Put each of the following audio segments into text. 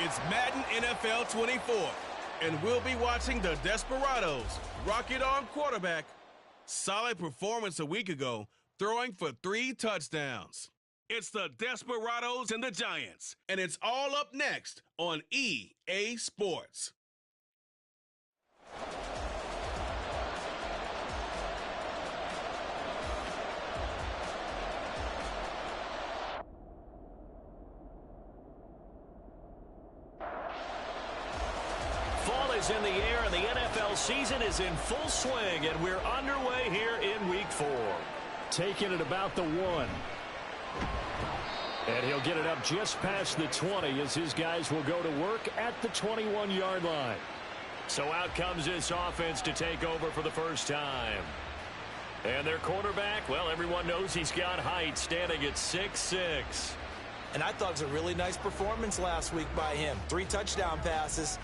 It's Madden NFL 24, and we'll be watching the Desperados rock it on quarterback. Solid performance a week ago, throwing for 3 touchdowns. It's the Desperados and the Giants, and it's all up next on EA Sports. Fall is in the air, and the NFL season is in full swing, and we're underway here in Week 4. Taking it about the 1. And he'll get it up just past the 20 as his guys will go to work at the 21-yard line. So out comes this offense to take over for the first time. And their quarterback, well, everyone knows he's got height, standing at 6'6". And I thought it was a really nice performance last week by him. 3 touchdown passes.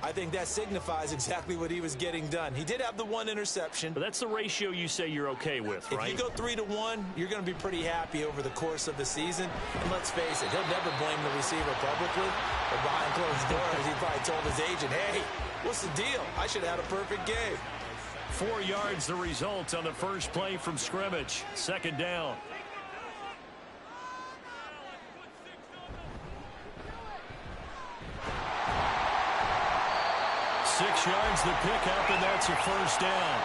I think that signifies exactly what he was getting done. He did have the 1 interception. But that's the ratio you say you're okay with, right? If you go 3-1, you're going to be pretty happy over the course of the season. And let's face it, he'll never blame the receiver publicly. But behind closed doors, he probably told his agent, hey, what's the deal? I should have had a perfect game. 4 yards the result on the first play from scrimmage. Second down. 6 yards the pickup, and that's a first down.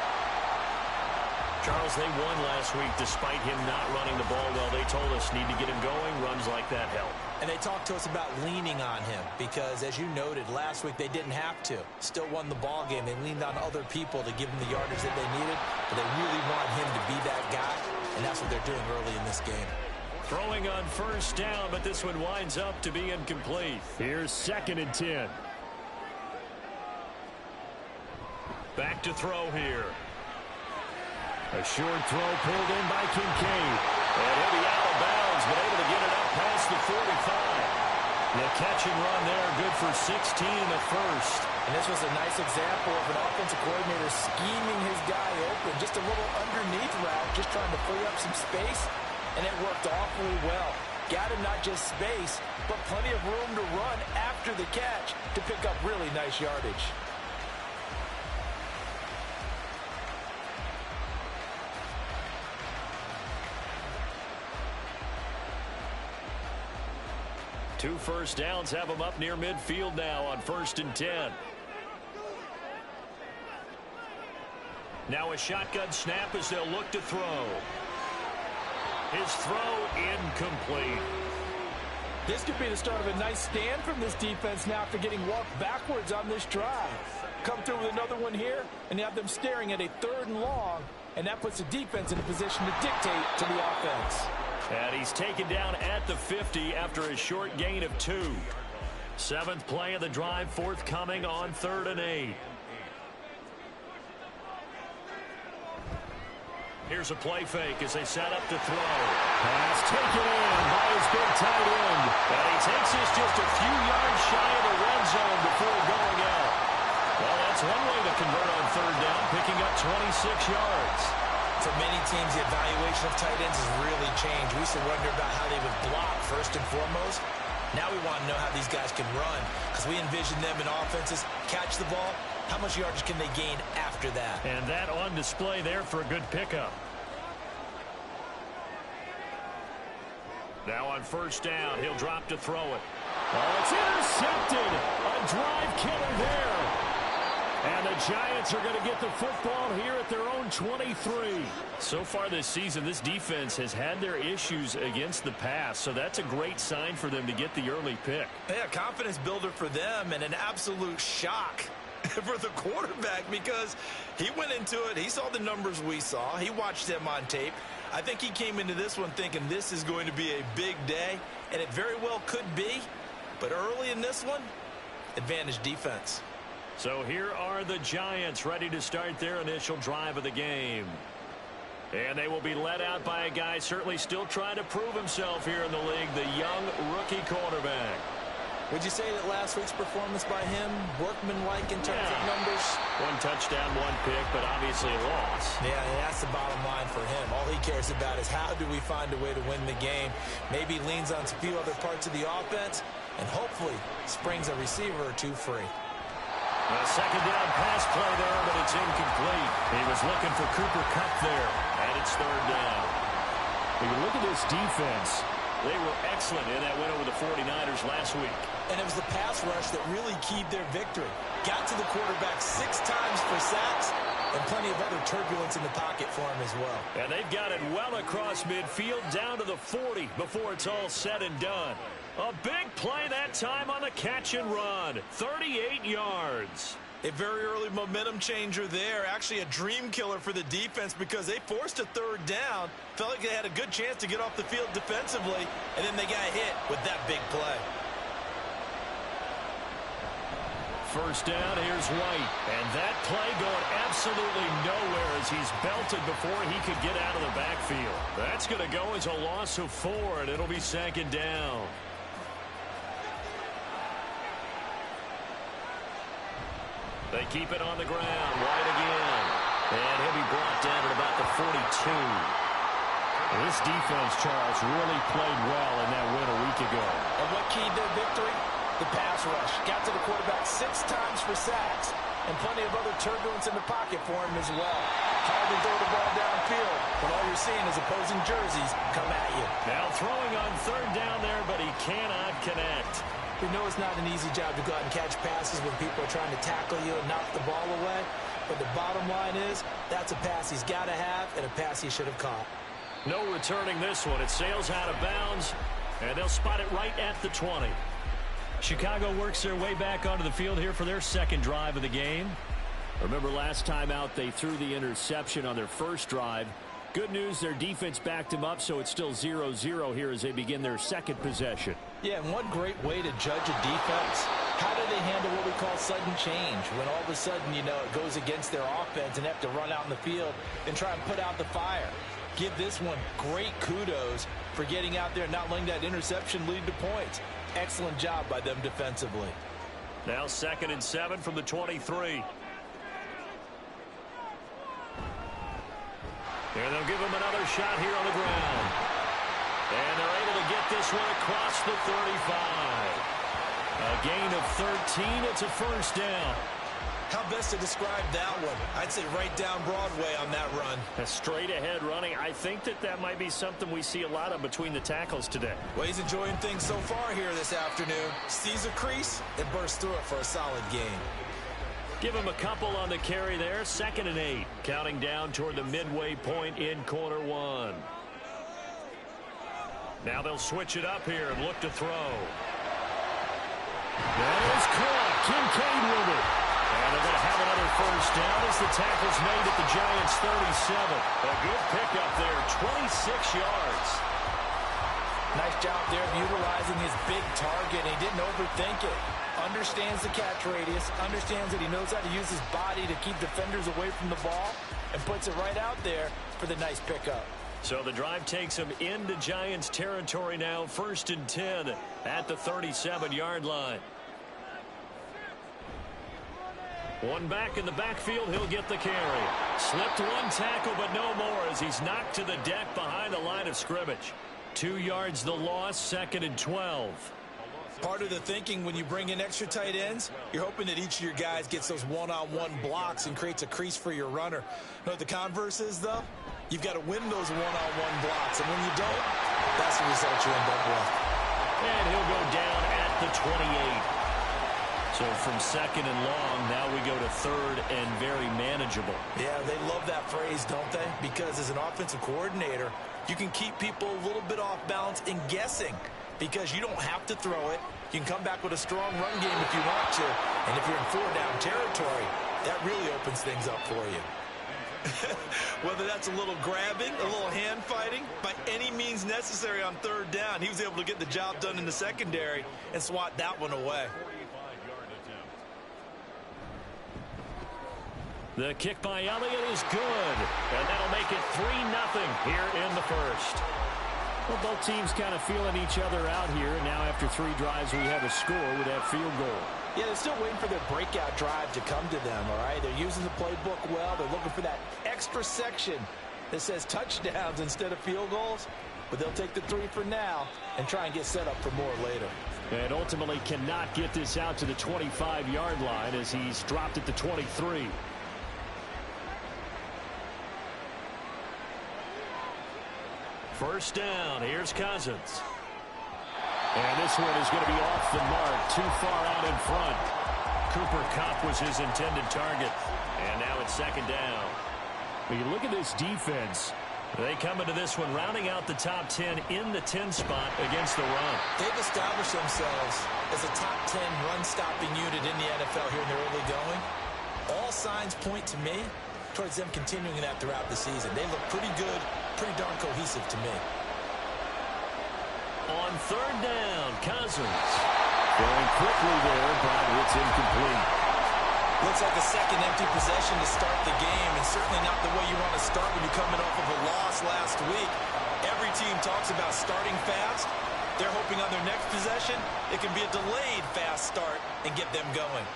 Charles, they won last week despite him not running the ball well. They told us need to get him going. Runs like that help. And they talked to us about leaning on him because, as you noted, last week they didn't have to. Still won the ball game. They leaned on other people to give them the yardage that they needed, but they really want him to be that guy, and that's what they're doing early in this game. Throwing on first down, but this one winds up to be incomplete. Here's 2nd and 10. Back to throw here. A short throw pulled in by Kincaid. And he'll be out of bounds, but able to get it up past the 45. The catch and run there, good for 16 and a first. And this was a nice example of an offensive coordinator scheming his guy open. Just a little underneath route, just trying to free up some space. And it worked awfully well. Got him not just space, but plenty of room to run after the catch to pick up really nice yardage. Two first downs have them up near midfield now on 1st and 10. Now a shotgun snap as they'll look to throw. His throw incomplete. This could be the start of a nice stand from this defense now after getting walked backwards on this drive. Come through with another one here, and you have them staring at a 3rd and long, and that puts the defense in a position to dictate to the offense. And he's taken down at the 50 after a short gain of 2. 7th play of the drive, forthcoming on 3rd and 8. Here's a play fake as they set up to throw. Pass taken in by his big tight end. And he takes this just a few yards shy of the red zone before going out. Well, that's one way to convert on 3rd down, picking up 26 yards. For many teams, the evaluation of tight ends has really changed. We used to wonder about how they would block first and foremost. Now we want to know how these guys can run because we envision them in offenses catch the ball. How much yardage can they gain after that? And that on display there for a good pickup. Now on 1st down, he'll drop to throw it. Oh, it's intercepted. A drive killer there. And the Giants are going to get the football here at their own 23. So far this season, this defense has had their issues against the pass, so that's a great sign for them to get the early pick. Yeah, confidence builder for them and an absolute shock for the quarterback because he went into it. He saw the numbers we saw. He watched them on tape. I think he came into this one thinking this is going to be a big day, and it very well could be. But early in this one, advantage defense. So here are the Giants ready to start their initial drive of the game. And they will be led out by a guy certainly still trying to prove himself here in the league, the young rookie quarterback. Would you say that last week's performance by him, workmanlike in terms of numbers? 1 touchdown, 1 pick, but obviously a loss. Yeah, that's the bottom line for him. All he cares about is how do we find a way to win the game. Maybe leans on a few other parts of the offense, and hopefully springs a receiver or two free. A second down pass play there, but it's incomplete. He was looking for Cooper Kupp there, and it's third down. When you look at this defense, they were excellent in that win over the 49ers last week. And it was the pass rush that really keyed their victory. Got to the quarterback 6 times for sacks, and plenty of other turbulence in the pocket for him as well. And they've got it well across midfield down to the 40 before it's all said and done. A big play that time on the catch and run. 38 yards. A very early momentum changer there. Actually a dream killer for the defense because they forced a third down. Felt like they had a good chance to get off the field defensively, and then they got hit with that big play. First down, here's White. And that play going absolutely nowhere as he's belted before he could get out of the backfield. That's going to go as a loss of 4, and it'll be second down. They keep it on the ground. White again. And he'll be brought down at about the 42. This defense, Charles, really played well in that win a week ago. And what keyed their victory? The pass rush. Got to the quarterback 6 times for sacks, and plenty of other turbulence in the pocket for him as well. Hard to throw the ball downfield when all you're seeing is opposing jerseys come at you. Now throwing on third down there, but he cannot connect. We know it's not an easy job to go out and catch passes when people are trying to tackle you and knock the ball away. But the bottom line is, that's a pass he's got to have and a pass he should have caught. No returning this one. It sails out of bounds, and they'll spot it right at the 20. Chicago works their way back onto the field here for their second drive of the game. Remember last time out, they threw the interception on their first drive. Good news, their defense backed him up, so it's still 0-0 here as they begin their second possession. Yeah, and one great way to judge a defense. How do they handle what we call sudden change? When all of a sudden, you know, it goes against their offense and have to run out in the field and try and put out the fire. Give this one great kudos for getting out there and not letting that interception lead to points. Excellent job by them defensively. Now 2nd and 7 from the 23. And they'll give him another shot here on the ground. And they're able to get this one across the 35. A gain of 13. It's a first down. How best to describe that one? I'd say right down Broadway on that run. A straight ahead running. I think that might be something we see a lot of between the tackles today. Well, he's enjoying things so far here this afternoon. Sees a crease and bursts through it for a solid gain. Give him a couple on the carry there. 2nd and 8. Counting down toward the midway point in quarter 1. Now they'll switch it up here and look to throw. That is caught. Kincaid with it. And they're going to have another first down as the tackle's made at the Giants' 37. A good pickup there. 26 yards. Nice job there of utilizing his big target. He didn't overthink it. Understands the catch radius. Understands that he knows how to use his body to keep defenders away from the ball. And puts it right out there for the nice pickup. So the drive takes him into Giants territory now. 1st and 10 at the 37-yard line. One back in the backfield. He'll get the carry. Slipped one tackle, but no more as he's knocked to the deck behind the line of scrimmage. 2 yards the loss. 2nd and 12. Part of the thinking when you bring in extra tight ends, you're hoping that each of your guys gets those one-on-one blocks and creates a crease for your runner. You know what the converse is, though? You've got to win those one-on-one blocks, and when you don't, that's the result you end up with. And he'll go down at the 28. So from 2nd and long, now we go to 3rd and very manageable. Yeah, they love that phrase, don't they? Because as an offensive coordinator, you can keep people a little bit off balance and guessing because you don't have to throw it. You can come back with a strong run game if you want to. And if you're in 4-down territory, that really opens things up for you. Whether that's a little grabbing, a little hand fighting, by any means necessary on 3rd down, he was able to get the job done in the secondary and swat that one away. The kick by Elliott is good, and that'll make it 3-0 here in the first. Well, both teams kind of feeling each other out here, and now after 3 drives, we have a score with that field goal. Yeah, they're still waiting for their breakout drive to come to them, all right? They're using the playbook well. They're looking for that extra section that says touchdowns instead of field goals, but they'll take the 3 for now and try and get set up for more later. And ultimately cannot get this out to the 25-yard line as he's dropped at the 23. First down, here's Cousins. And this one is going to be off the mark, too far out in front. Cooper Kupp was his intended target. And now it's second down. When you look at this defense, they come into this one rounding out the top 10 in the 10 spot against the run. They've established themselves as a top 10 run-stopping unit in the NFL here in the early going. All signs point to me towards them continuing that throughout the season. They look pretty good, pretty darn cohesive to me. On third down, Cousins. Going quickly there, but it's incomplete. Looks like a second empty possession to start the game, and certainly not the way you want to start when you're coming off of a loss last week. Every team talks about starting fast. They're hoping on their next possession, it can be a delayed fast start and get them going.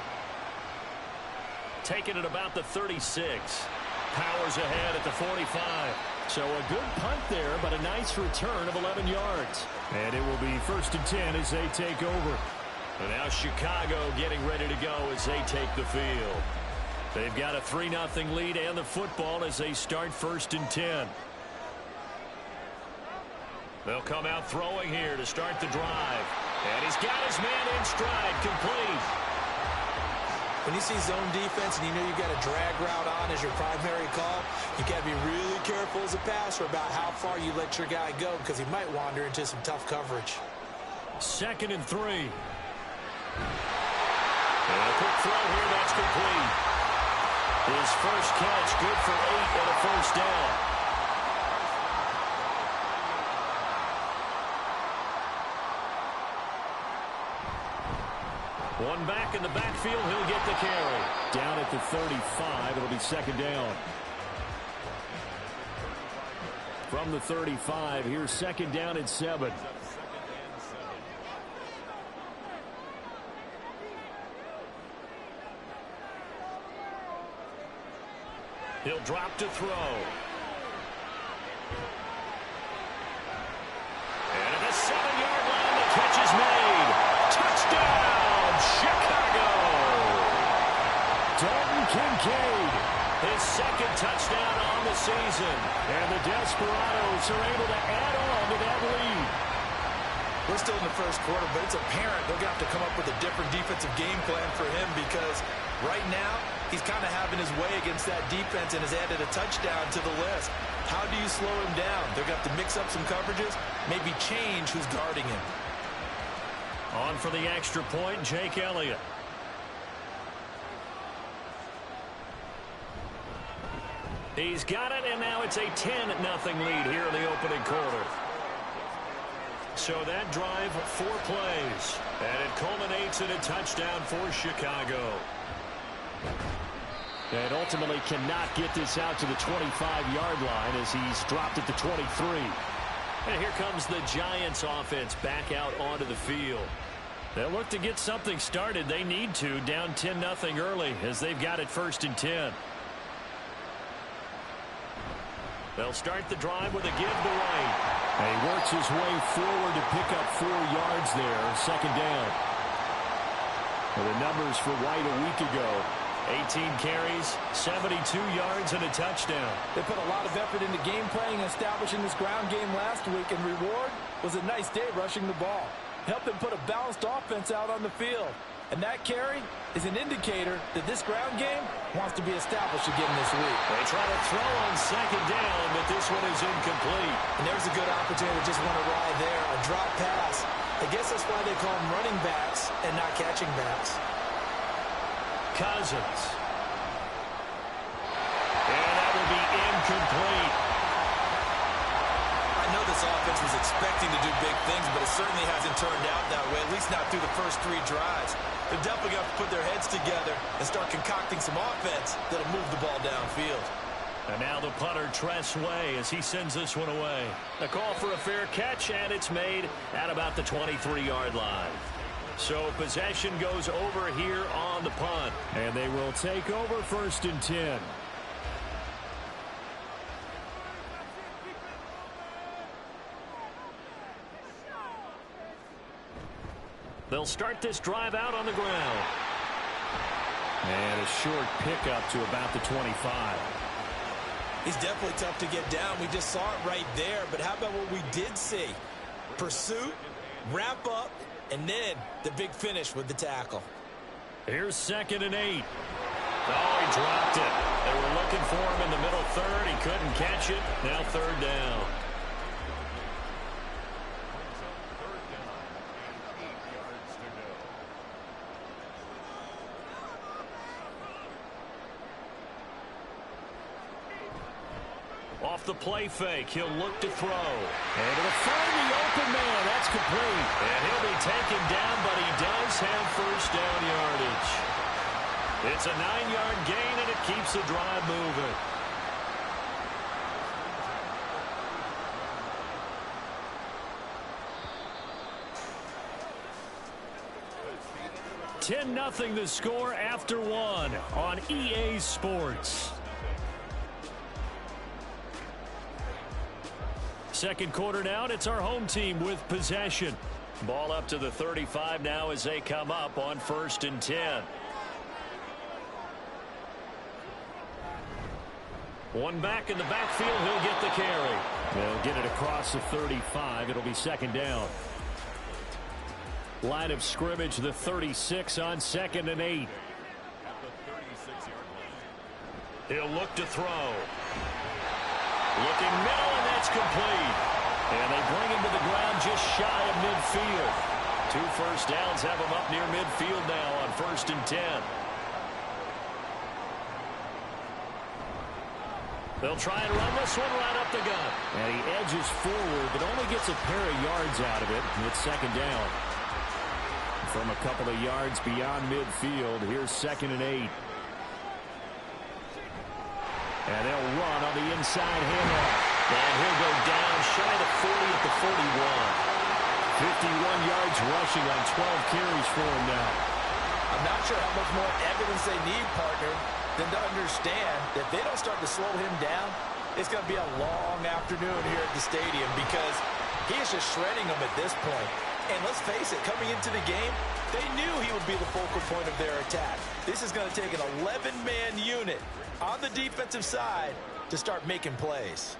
Taking it about the 36. Powers ahead at the 45. So a good punt there, but a nice return of 11 yards. And it will be first and 10 as they take over. And now Chicago getting ready to go as they take the field. They've got a 3-0 lead and the football as they start first and 10. They'll come out throwing here to start the drive. And he's got his man in stride, complete. When you see zone defense and you know you got a drag route on as your primary call, you got to be really careful as a passer about how far you let your guy go because he might wander into some tough coverage. Second and 3. And a quick throw here, that's complete. His first catch, good for 8 and a first down. One back in the backfield, he'll get the carry. Down at the 35, it'll be second down. From the 35, here's second down and 7. He'll drop to throw. And at the 7-yard line, the catch is made. Touchdown, Chicago! Dalton Kincaid, his second touchdown on the season. And the Desperados are able to add on to that lead. We're still in the first quarter, but it's apparent they're going to have to come up with a different defensive game plan for him because right now he's kind of having his way against that defense and has added a touchdown to the list. How do you slow him down? They're going to have to mix up some coverages, maybe change who's guarding him. On for the extra point, Jake Elliott. He's got it, and now it's a 10-0 lead here in the opening quarter. So that drive, 4 plays, and it culminates in a touchdown for Chicago. And ultimately cannot get this out to the 25-yard line as he's dropped at the 23. And here comes the Giants offense back out onto the field. They'll look to get something started. They need to, down 10-0 early as they've got it first and 10. They'll start the drive with a give to White. And he works his way forward to pick up 4 yards there, second down. And the numbers for White a week ago, 18 carries, 72 yards, and a touchdown. They put a lot of effort into game planning and establishing this ground game last week, and reward was a nice day rushing the ball. Helped them put a balanced offense out on the field. And that carry is an indicator that this ground game wants to be established again this week. They try to throw on second down, but this one is incomplete. And there's a good opportunity to just want to ride there, a drop pass. I guess that's why they call them running backs and not catching backs. Cousins. And that will be incomplete. I know this offense was expecting to do big things, but it certainly hasn't turned out that way, at least not through the first 3 drives. They're definitely going to put their heads together and start concocting some offense that'll move the ball downfield. And now the punter, Tress Way, as he sends this one away. A call for a fair catch, and it's made at about the 23-yard line. So possession goes over here on the punt. And they will take over first and 10. They'll start this drive out on the ground. And a short pickup to about the 25. He's definitely tough to get down. We just saw it right there. But how about what we did see? Pursuit, wrap up, and then the big finish with the tackle. Here's 2nd and 8. Oh, he dropped it. They were looking for him in the middle third. He couldn't catch it. Now 3rd down. Off the play fake, he'll look to throw. And to find the open man, that's complete. And he'll be taken down, but he does have 1st down yardage. It's a 9-yard gain, and it keeps the drive moving. $10-0 the score after 1 on EA Sports. Second quarter now, and it's our home team with possession. Ball up to the 35 now as they come up on 1st and 10. One back in the backfield, he'll get the carry. They'll get it across the 35. It'll be 2nd down. Line of scrimmage, the 36 on 2nd and 8. He'll look to throw. Looking middle, and that's complete. And they bring him to the ground just shy of midfield. 2 first downs have him up near midfield now on 1st and 10. They'll try and run this one right up the gut. And he edges forward, but only gets a pair of yards out of it. And it's 2nd down. From a couple of yards beyond midfield, here's 2nd and 8. And they'll run on the inside handoff. And he'll go down shy of the 40 at the 41. 51 yards rushing on 12 carries for him now. I'm not sure how much more evidence they need, partner, than to understand that if they don't start to slow him down, it's going to be a long afternoon here at the stadium because he is just shredding them at this point. And let's face it, coming into the game, they knew he would be the focal point of their attack. This is going to take an 11-man unit on the defensive side to start making plays.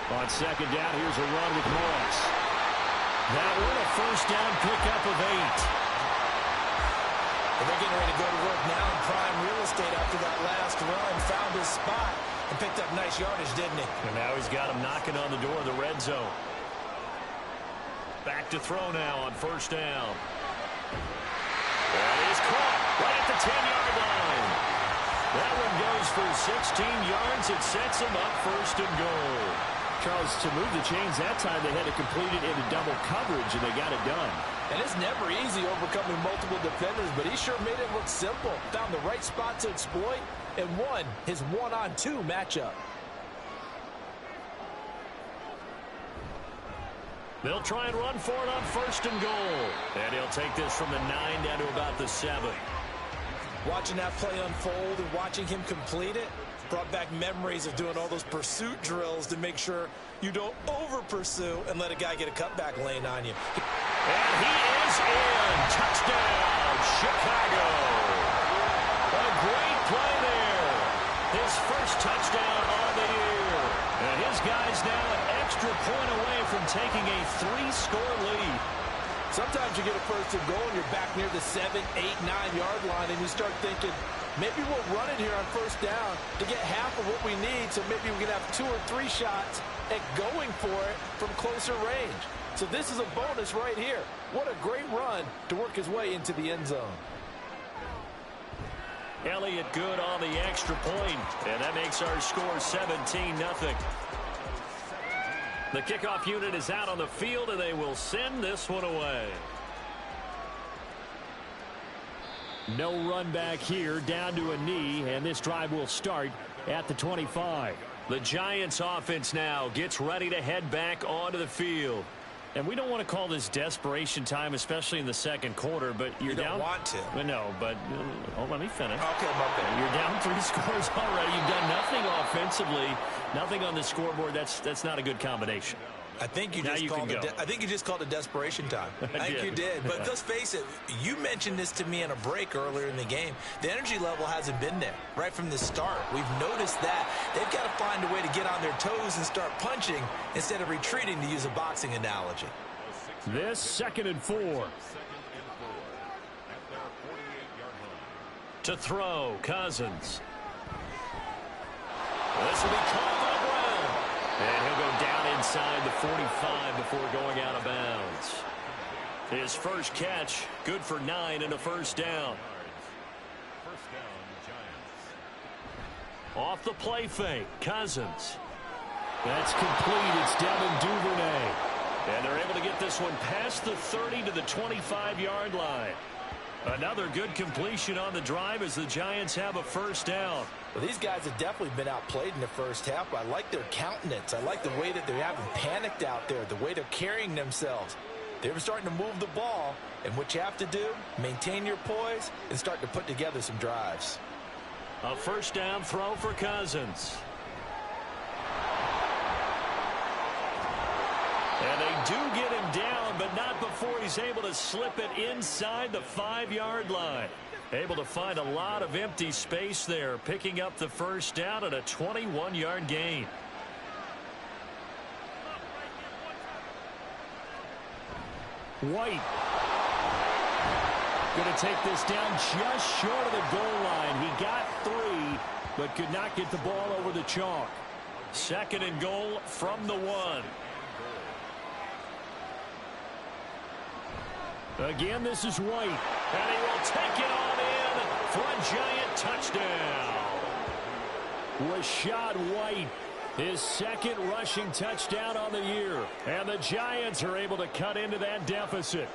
On 2nd down, here's a run with Morris. That one a 1st down pickup of 8. And they're getting ready to go to work now in prime real estate after that last run. Found his spot and picked up nice yardage, didn't he? And now he's got him knocking on the door of the red zone. Back to throw now on 1st down. That is caught right at the 10-yard line. That one goes for 16 yards. It sets him up 1st and goal. Charles, to move the chains that time, they had to complete it into double coverage, and they got it done. And it's never easy overcoming multiple defenders, but he sure made it look simple. Found the right spot to exploit and won his 1-on-2 matchup. They'll try and run for it on 1st and goal. And he'll take this from the 9 down to about the 7. Watching that play unfold and watching him complete it brought back memories of doing all those pursuit drills to make sure you don't over-pursue and let a guy get a cutback lane on you. And he is in. Touchdown, Chicago. A great play there. His first touchdown on the year. And his guys now an extra point away from taking a 3-score lead. Sometimes you get a 1st and goal and you're back near the 7, 8, 9-yard line, and you start thinking, maybe we'll run it here on 1st down to get half of what we need, so maybe we can have 2 or 3 shots at going for it from closer range. So this is a bonus right here. What a great run to work his way into the end zone. Elliott good on the extra point, and that makes our score 17-0. The kickoff unit is out on the field, and they will send this one away. No run back here, down to a knee, and this drive will start at the 25. The Giants offense now gets ready to head back onto the field. And we don't want to call this desperation time, especially in the second quarter, but you're down. You don't want to. But no, but let me finish. Okay, my bad. You're down 3 scores already. You've done nothing offensively, nothing on the scoreboard. That's not a good combination. I think you Now just you called can go. I think you just called it desperation time. I think you did. But let's face it, you mentioned this to me in a break earlier in the game. The energy level hasn't been there right from the start. We've noticed that. They've got to find a way to get on their toes and start punching instead of retreating, to use a boxing analogy. This 2nd and 4. To throw, Cousins. This will be caught on the ground. And he'll go down inside the 45 before going out of bounds. His first catch, good for 9 and a first down. Off the play fake, Cousins. That's complete. It's Devin Duvernay. And they're able to get this one past the 30 to the 25-yard line. Another good completion on the drive as the Giants have a first down. Well, these guys have definitely been outplayed in the first half. I like their countenance. I like the way that they're having panicked out there, the way they're carrying themselves. They're starting to move the ball, and what you have to do, maintain your poise and start to put together some drives. A first down throw for Cousins. And they do get him down, but not before he's able to slip it inside the 5-yard line. Able to find a lot of empty space there, picking up the first down at a 21-yard gain. White. Going to take this down just short of the goal line. He got 3, but could not get the ball over the chalk. 2nd and goal from the 1. Again, this is White, and he will take it on in for a Giant touchdown. Rashad White, his 2nd rushing touchdown on the year, and the Giants are able to cut into that deficit.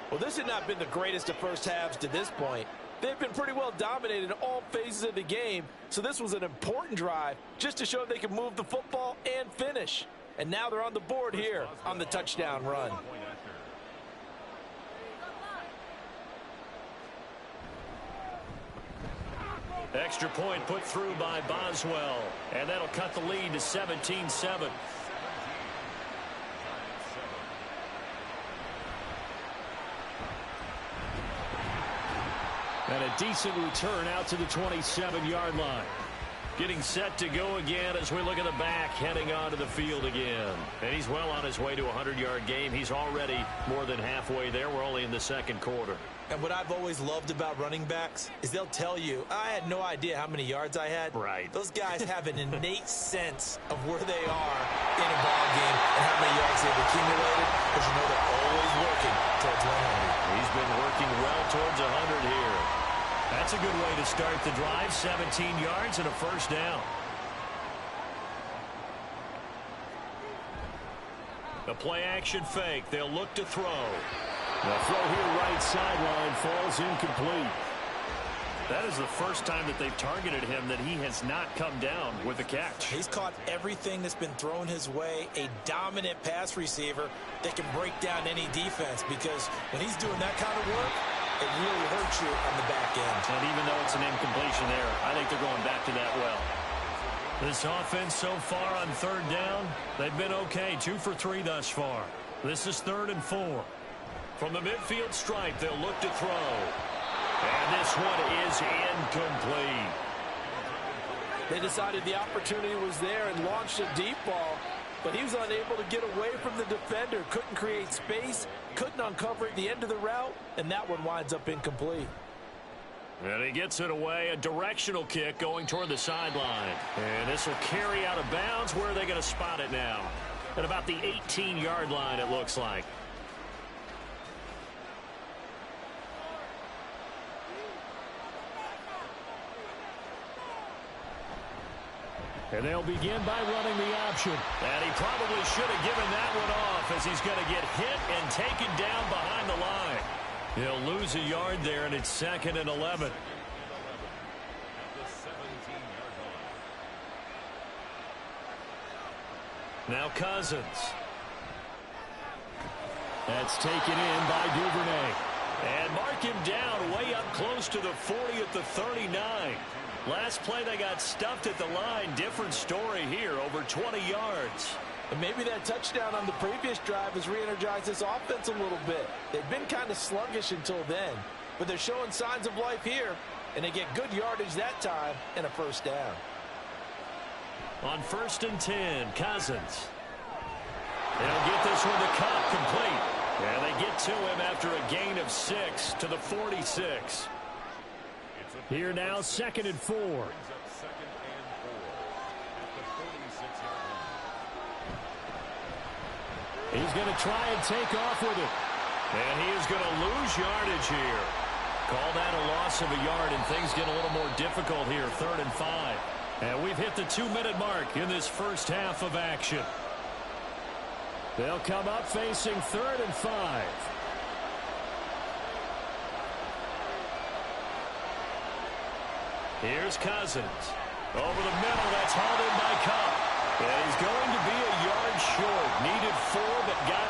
Well, this had not been the greatest of first halves to this point. They've been pretty well dominated in all phases of the game, so this was an important drive just to show they can move the football and finish. And now they're on the board here on the touchdown run. Extra point put through by Boswell, and that'll cut the lead to 17-7. And a decent return out to the 27-yard line. Getting set to go again as we look at the back, heading onto the field again. And he's well on his way to a 100-yard game. He's already more than halfway there. We're only in the 2nd quarter. And what I've always loved about running backs is they'll tell you, I had no idea how many yards I had. Right. Those guys have an innate sense of where they are in a ball game and how many yards they've accumulated, because you know they're always working towards 100. He's been working well towards 100 here. That's a good way to start the drive. 17 yards and a first down. The play action fake. They'll look to throw. The throw here right sideline falls incomplete. That is the first time that they've targeted him that he has not come down with a catch. He's caught everything that's been thrown his way. A dominant pass receiver that can break down any defense, because when he's doing that kind of work, it really hurts you on the back end. And even though it's an incompletion there, I think they're going back to that well. This offense so far on 3rd down, they've been okay. 2 for 3 thus far. This is 3rd and 4. From the midfield stripe, they'll look to throw. And this one is incomplete. They decided the opportunity was there and launched a deep ball, but he was unable to get away from the defender, couldn't create space, couldn't uncover at the end of the route, and that one winds up incomplete. And he gets it away, a directional kick going toward the sideline. And this will carry out of bounds. Where are they going to spot it now? At about the 18-yard line, it looks like. And they'll begin by running the option. And he probably should have given that one off, as he's going to get hit and taken down behind the line. He'll lose a yard there, and it's 2nd and 11. Now Cousins. That's taken in by Duvernay. And mark him down way up close to the 40 at the 39. Last play they got stuffed at the line. Different story here, over 20 yards. And maybe that touchdown on the previous drive has re-energized this offense a little bit. They've been kind of sluggish until then, but they're showing signs of life here, and they get good yardage that time and a first down. On 1st and 10, Cousins. They'll get this one to Cup, complete. And they get to him after a gain of 6 to the 46. Here now, 2nd and 4. He's going to try and take off with it. And he is going to lose yardage here. Call that a loss of a yard, and things get a little more difficult here, 3rd and 5. And we've hit the 2-minute mark in this first half of action. They'll come up facing 3rd and 5. Here's Cousins. Over the middle, that's hauled in by Cup. And he's going to be a yard short. Needed 4, but got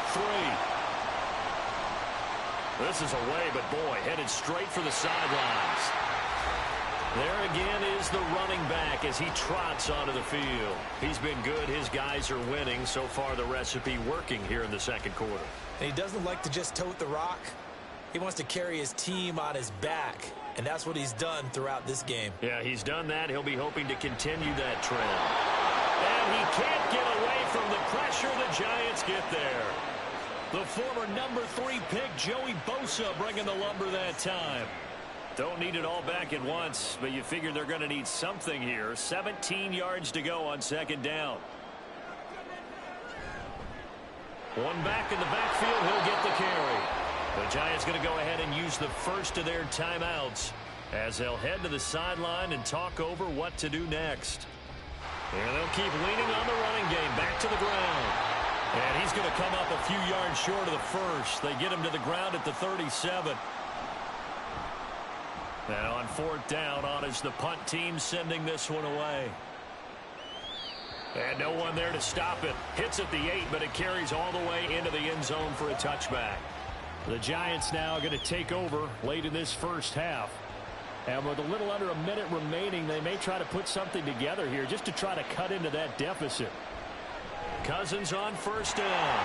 3. This is away, but boy, headed straight for the sidelines. There again is the running back as he trots onto the field. He's been good. His guys are winning. So far, the recipe working here in the second quarter. And he doesn't like to just tote the rock. He wants to carry his team on his back, and that's what he's done throughout this game. Yeah, he's done that. He'll be hoping to continue that trend. And he can't get away from the pressure. The Giants get there. The former number 3 pick, Joey Bosa, bringing the lumber that time. Don't need it all back at once, but you figure they're going to need something here. 17 yards to go on 2nd down. One back in the backfield, he'll get the carry. The Giants going to go ahead and use the first of their timeouts as they'll head to the sideline and talk over what to do next. And they'll keep leaning on the running game, back to the ground. And he's going to come up a few yards short of the first. They get him to the ground at the 37. Now on 4th down, on is the punt team sending this one away. And no one there to stop it. Hits at the 8, but it carries all the way into the end zone for a touchback. The Giants now going to take over late in this first half. And with a little under a minute remaining, they may try to put something together here just to try to cut into that deficit. Cousins on 1st down.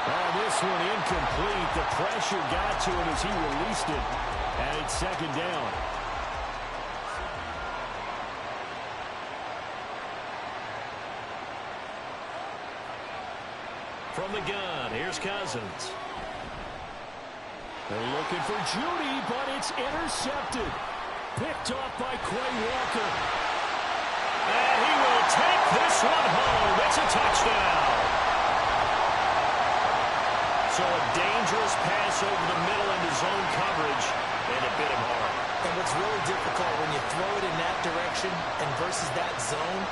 Oh, this one incomplete. The pressure got to him as he released it. And it's 2nd down. From the gun, here's Cousins. They're looking for Judy, but it's intercepted. Picked off by Quay Walker. And he will take this one home. It's a touchdown. So a dangerous pass over the middle into zone coverage, and it bit him hard. And what's really difficult when you throw it in that direction and versus that zone,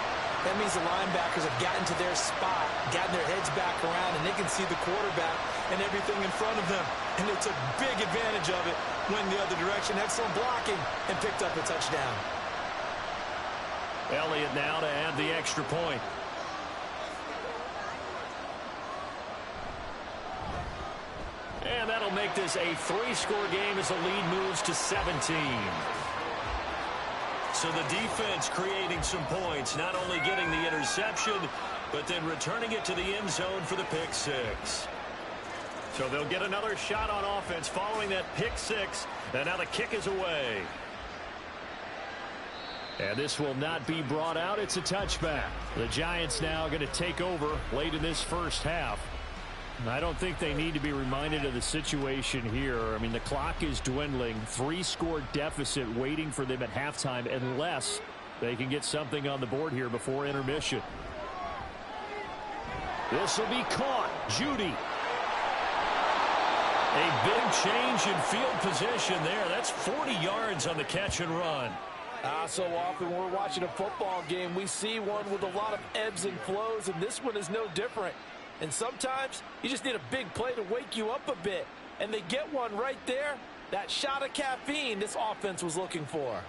that means the linebackers have gotten to their spot, gotten their heads back around, and they can see the quarterback and everything in front of them. And they took big advantage of it, went the other direction, excellent blocking, and picked up a touchdown. Elliott now to add the extra point. And that'll make this a 3-score game as the lead moves to 17. So the defense creating some points, not only getting the interception, but then returning it to the end zone for the pick 6. So they'll get another shot on offense following that pick 6, and now the kick is away. And this will not be brought out. It's a touchback. The Giants now going to take over late in this first half. I don't think they need to be reminded of the situation here. I mean, the clock is dwindling. 3-score deficit waiting for them at halftime unless they can get something on the board here before intermission. This will be caught. Judy. A big change in field position there. That's 40 yards on the catch and run. So often when we're watching a football game, we see one with a lot of ebbs and flows, and this one is no different. And sometimes you just need a big play to wake you up a bit. And they get one right there. That shot of caffeine this offense was looking for.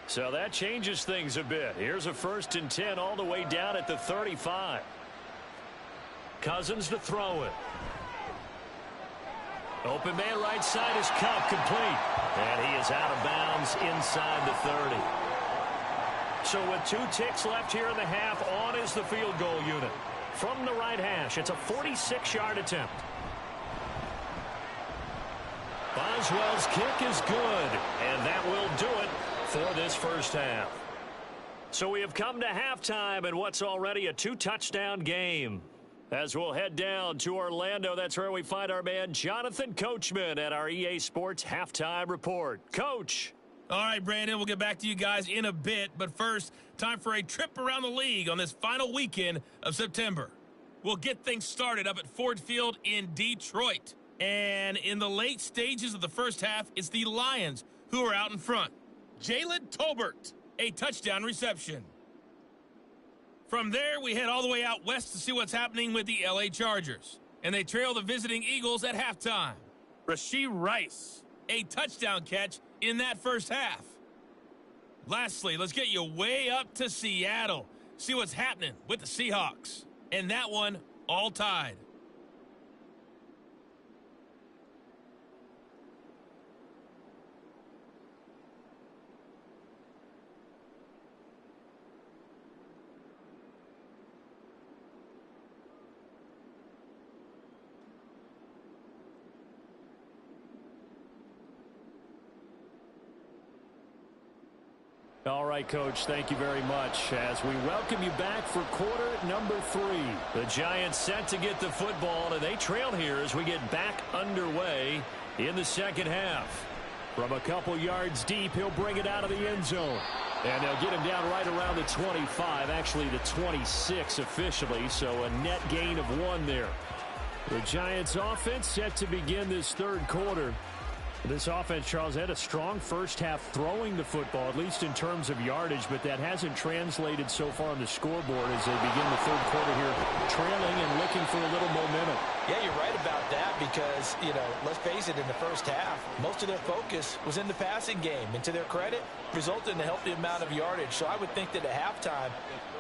So that changes things a bit. Here's a 1st and 10 all the way down at the 35. Cousins to throw it. Open man right side is Cup, complete. And he is out of bounds inside the 30. So with 2 ticks left here in the half, on is the field goal unit. from the right hash. It's a 46-yard attempt. Boswell's kick is good, and that will do it for this first half. So we have come to halftime in what's already a 2-touchdown game. As we'll head down to Orlando, that's where we find our man Jonathan Coachman at our EA Sports Halftime Report. Coach. All right, Brandon, we'll get back to you guys in a bit. But first, time for a trip around the league on this final weekend of September. We'll get things started up at Ford Field in Detroit. And in the late stages of the first half, it's the Lions who are out in front. Jalen Tolbert, a touchdown reception. From there, we head all the way out west to see what's happening with the LA Chargers. And they trail the visiting Eagles at halftime. Rashee Rice, a touchdown catch in that first half. Lastly, let's get you way up to Seattle. See what's happening with the Seahawks. And that one all tied. All right, Coach, thank you very much. As we welcome you back for quarter number 3. The Giants set to get the football, and they trail here as we get back underway in the second half. From a couple yards deep, he'll bring it out of the end zone. And they'll get him down right around the 25, actually the 26 officially, so a net gain of 1 there. The Giants offense set to begin this third quarter. This offense, Charles, had a strong first half throwing the football, at least in terms of yardage, but that hasn't translated so far on the scoreboard as they begin the third quarter here, trailing and looking for a little momentum. Yeah, you're right about that because, let's face it, in the first half, most of their focus was in the passing game. And to their credit, resulted in a healthy amount of yardage. So I would think that at halftime,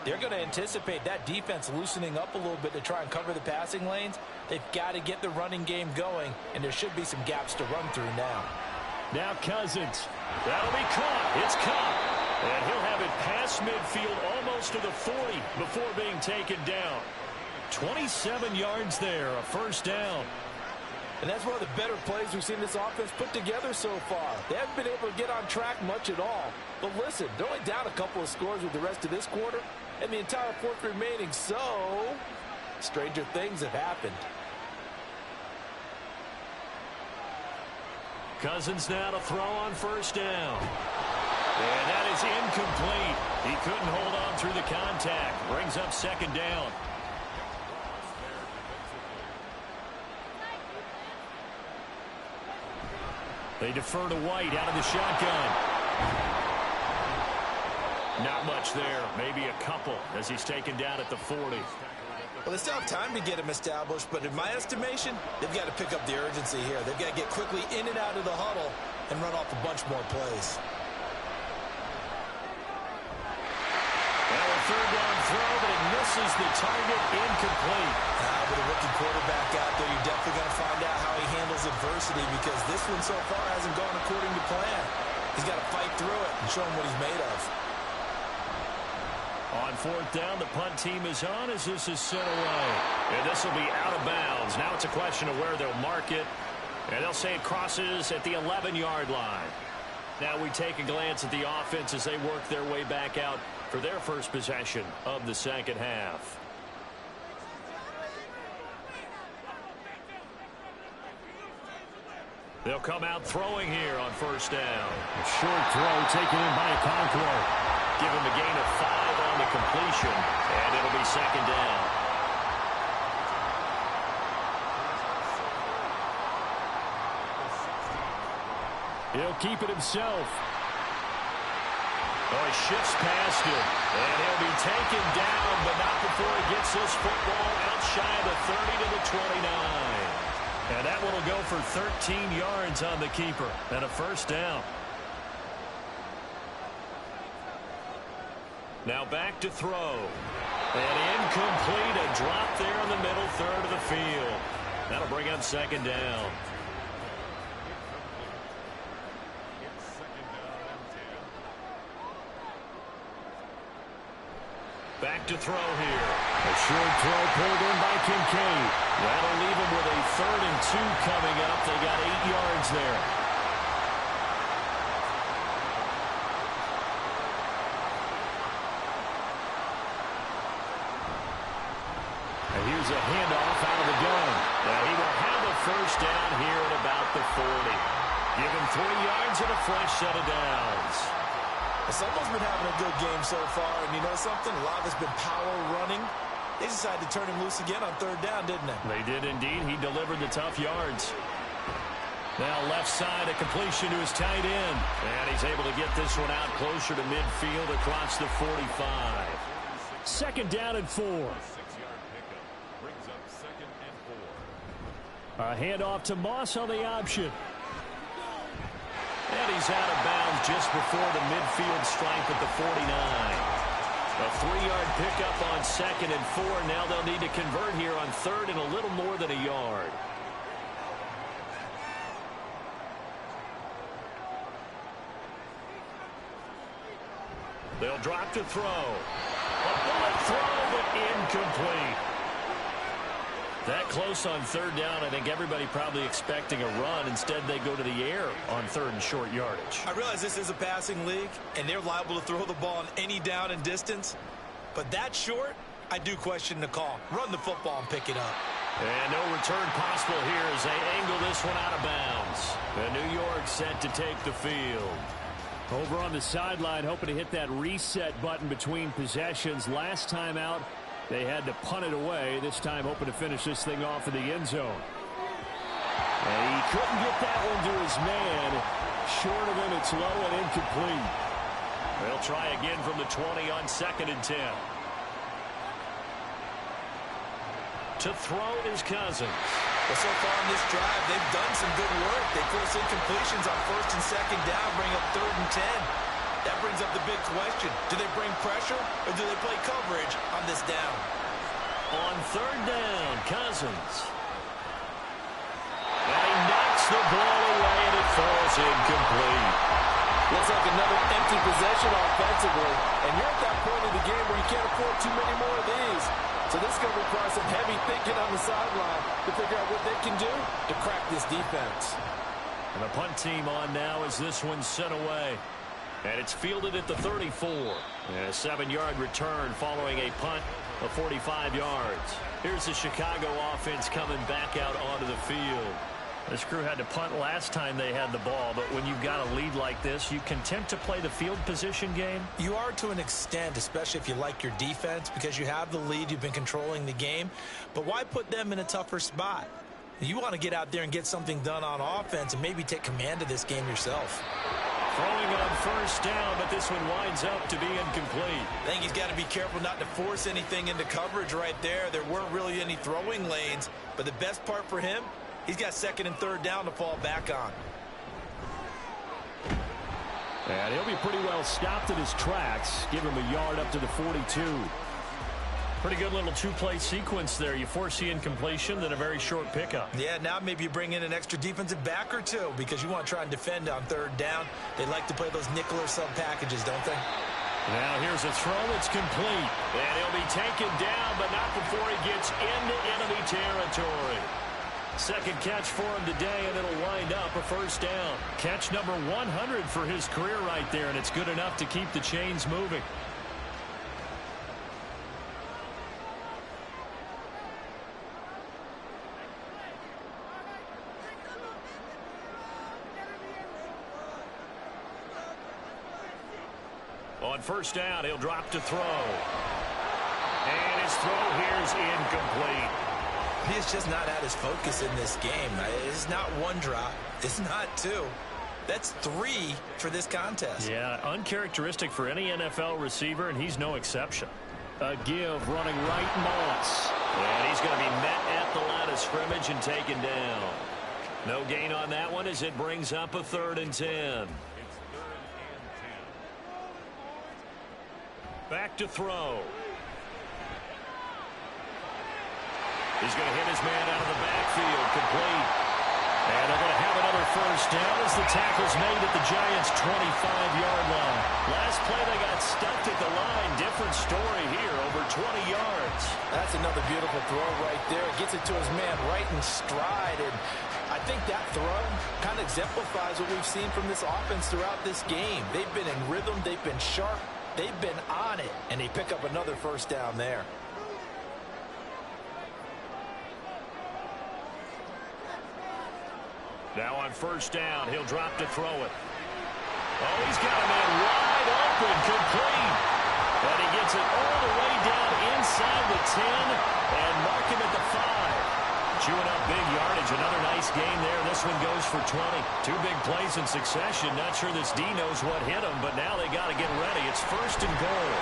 they're going to anticipate that defense loosening up a little bit to try and cover the passing lanes. They've got to get the running game going, and there should be some gaps to run through now. Now Cousins. That'll be caught. It's caught. And he'll have it past midfield almost to the 40 before being taken down. 27 yards there, a first down. And that's one of the better plays we've seen this offense put together so far. They haven't been able to get on track much at all. But listen, they're only down a couple of scores with the rest of this quarter and the entire fourth remaining. So, stranger things have happened. Cousins now to throw on first down. And that is incomplete. He couldn't hold on through the contact. Brings up second down. They defer to White out of the shotgun. Not much there. Maybe a couple as he's taken down at the 40. Well, they still have time to get him established, but in my estimation, they've got to pick up the urgency here. They've got to get quickly in and out of the huddle and run off a bunch more plays. Now a third down throw, but it misses the target, incomplete. With a rookie quarterback out there, you're definitely going to find out how he handles adversity because this one so far hasn't gone according to plan. He's got to fight through it and show him what he's made of. On fourth down, the punt team is on as this is sent away. And this will be out of bounds. Now it's a question of where they'll mark it. And they'll say it crosses at the 11-yard line. Now we take a glance at the offense as they work their way back out for their first possession of the second half. They'll come out throwing here on first down. A short throw taken in by Okonkwo. Give him a gain of 5 on the completion, and it'll be second down. He'll keep it himself. Oh, he shifts past him, and he'll be taken down, but not before he gets this football out shy of the 30 to the 29. And that one will go for 13 yards on the keeper and a first down. Now back to throw. And incomplete, a drop there in the middle third of the field. That'll bring up second down. back to throw here. A short throw pulled in by Kincaid. That'll leave him with a 3rd and 2 coming up. They got 8 yards there. And here's a handoff out of the gun. Now he will have a first down here at about the 40. Give him 3 yards and a fresh set of downs. Someone's been having a good game so far, and you know something? A lot of it's been power running. They decided to turn him loose again on 3rd down, didn't they? They did indeed. He delivered the tough yards. Now left side, a completion to his tight end. And he's able to get this one out closer to midfield across the 45. 2nd down and 4. A handoff to Moss on the option. And he's out of bounds just before the midfield stripe at the 49. A 3-yard pickup on 2nd and 4. Now they'll need to convert here on 3rd and a little more than a yard. They'll drop to throw. A bullet throw, but incomplete. That close on 3rd down, I think everybody probably expecting a run. Instead, they go to the air on 3rd and short yardage. I realize this is a passing league, and they're liable to throw the ball on any down and distance. But that short, I do question the call. Run the football and pick it up. And no return possible here as they angle this one out of bounds. And New York set to take the field. Over on the sideline, hoping to hit that reset button between possessions. Last time out, they had to punt it away. This time hoping to finish this thing off in the end zone. And he couldn't get that one to his man. Short of him, it's low and incomplete. They'll try again from the 20 on 2nd and 10. To throw is Cousins. Well, so far in this drive, they've done some good work. They force incompletions on 1st and 2nd down, bring up 3rd and 10. That brings up the big question. Do they bring pressure or do they play coverage on this down? On 3rd down, Cousins. And he knocks the ball away and it falls incomplete. Looks like another empty possession offensively. And you're at that point in the game where you can't afford too many more of these. So this is going to require some heavy thinking on the sideline to figure out what they can do to crack this defense. And the punt team on now as this one's sent away. And it's fielded at the 34. And a 7-yard return following a punt of 45 yards. Here's the Chicago offense coming back out onto the field. This crew had to punt last time they had the ball, but when you've got a lead like this, you content to play the field position game? You are to an extent, especially if you like your defense, because you have the lead, you've been controlling the game. But why put them in a tougher spot? You want to get out there and get something done on offense and maybe take command of this game yourself. Throwing on 1st down, but this one winds up to be incomplete. I think he's got to be careful not to force anything into coverage right there. There weren't really any throwing lanes, but the best part for him, he's got 2nd and 3rd down to fall back on. And he'll be pretty well stopped in his tracks. Give him a yard up to the 42. Pretty good little 2-play sequence there. You force the incompletion, then a very short pickup. Yeah, now maybe you bring in an extra defensive back or two because you want to try and defend on 3rd down. They like to play those nickel or sub packages, don't they? Now here's a throw that's complete. And he'll be taken down, but not before he gets into enemy territory. 2nd catch for him today, and it'll wind up a 1st down. Catch number 100 for his career right there, and it's good enough to keep the chains moving. On 1st down, he'll drop to throw. And his throw here is incomplete. He's just not at his focus in this game. It's not 1 drop. It's not 2. That's 3 for this contest. Yeah, uncharacteristic for any NFL receiver, and he's no exception. A give running right, Moss. And he's going to be met at the line of scrimmage and taken down. No gain on that one as it brings up a 3rd and 10. Back to throw. He's going to hit his man out of the backfield, complete. And they're going to have another 1st down as the tackle's made at the Giants' 25-yard line. Last play, they got stuffed at the line. different story here, over 20 yards. That's another beautiful throw right there. Gets it to his man right in stride. And I think that throw kind of exemplifies what we've seen from this offense throughout this game. They've been in rhythm. They've been sharp. They've been on it. And they pick up another first down there. Now on first down, he'll drop to throw it. Oh, he's got a man wide open, complete. And he gets it all the way down inside the 10 and mark him at the 5. Chewing up big yardage. Another nice game there. This one goes for 20. Two big plays in succession. Not sure this D knows what hit him, but now they got to get ready. It's first and goal.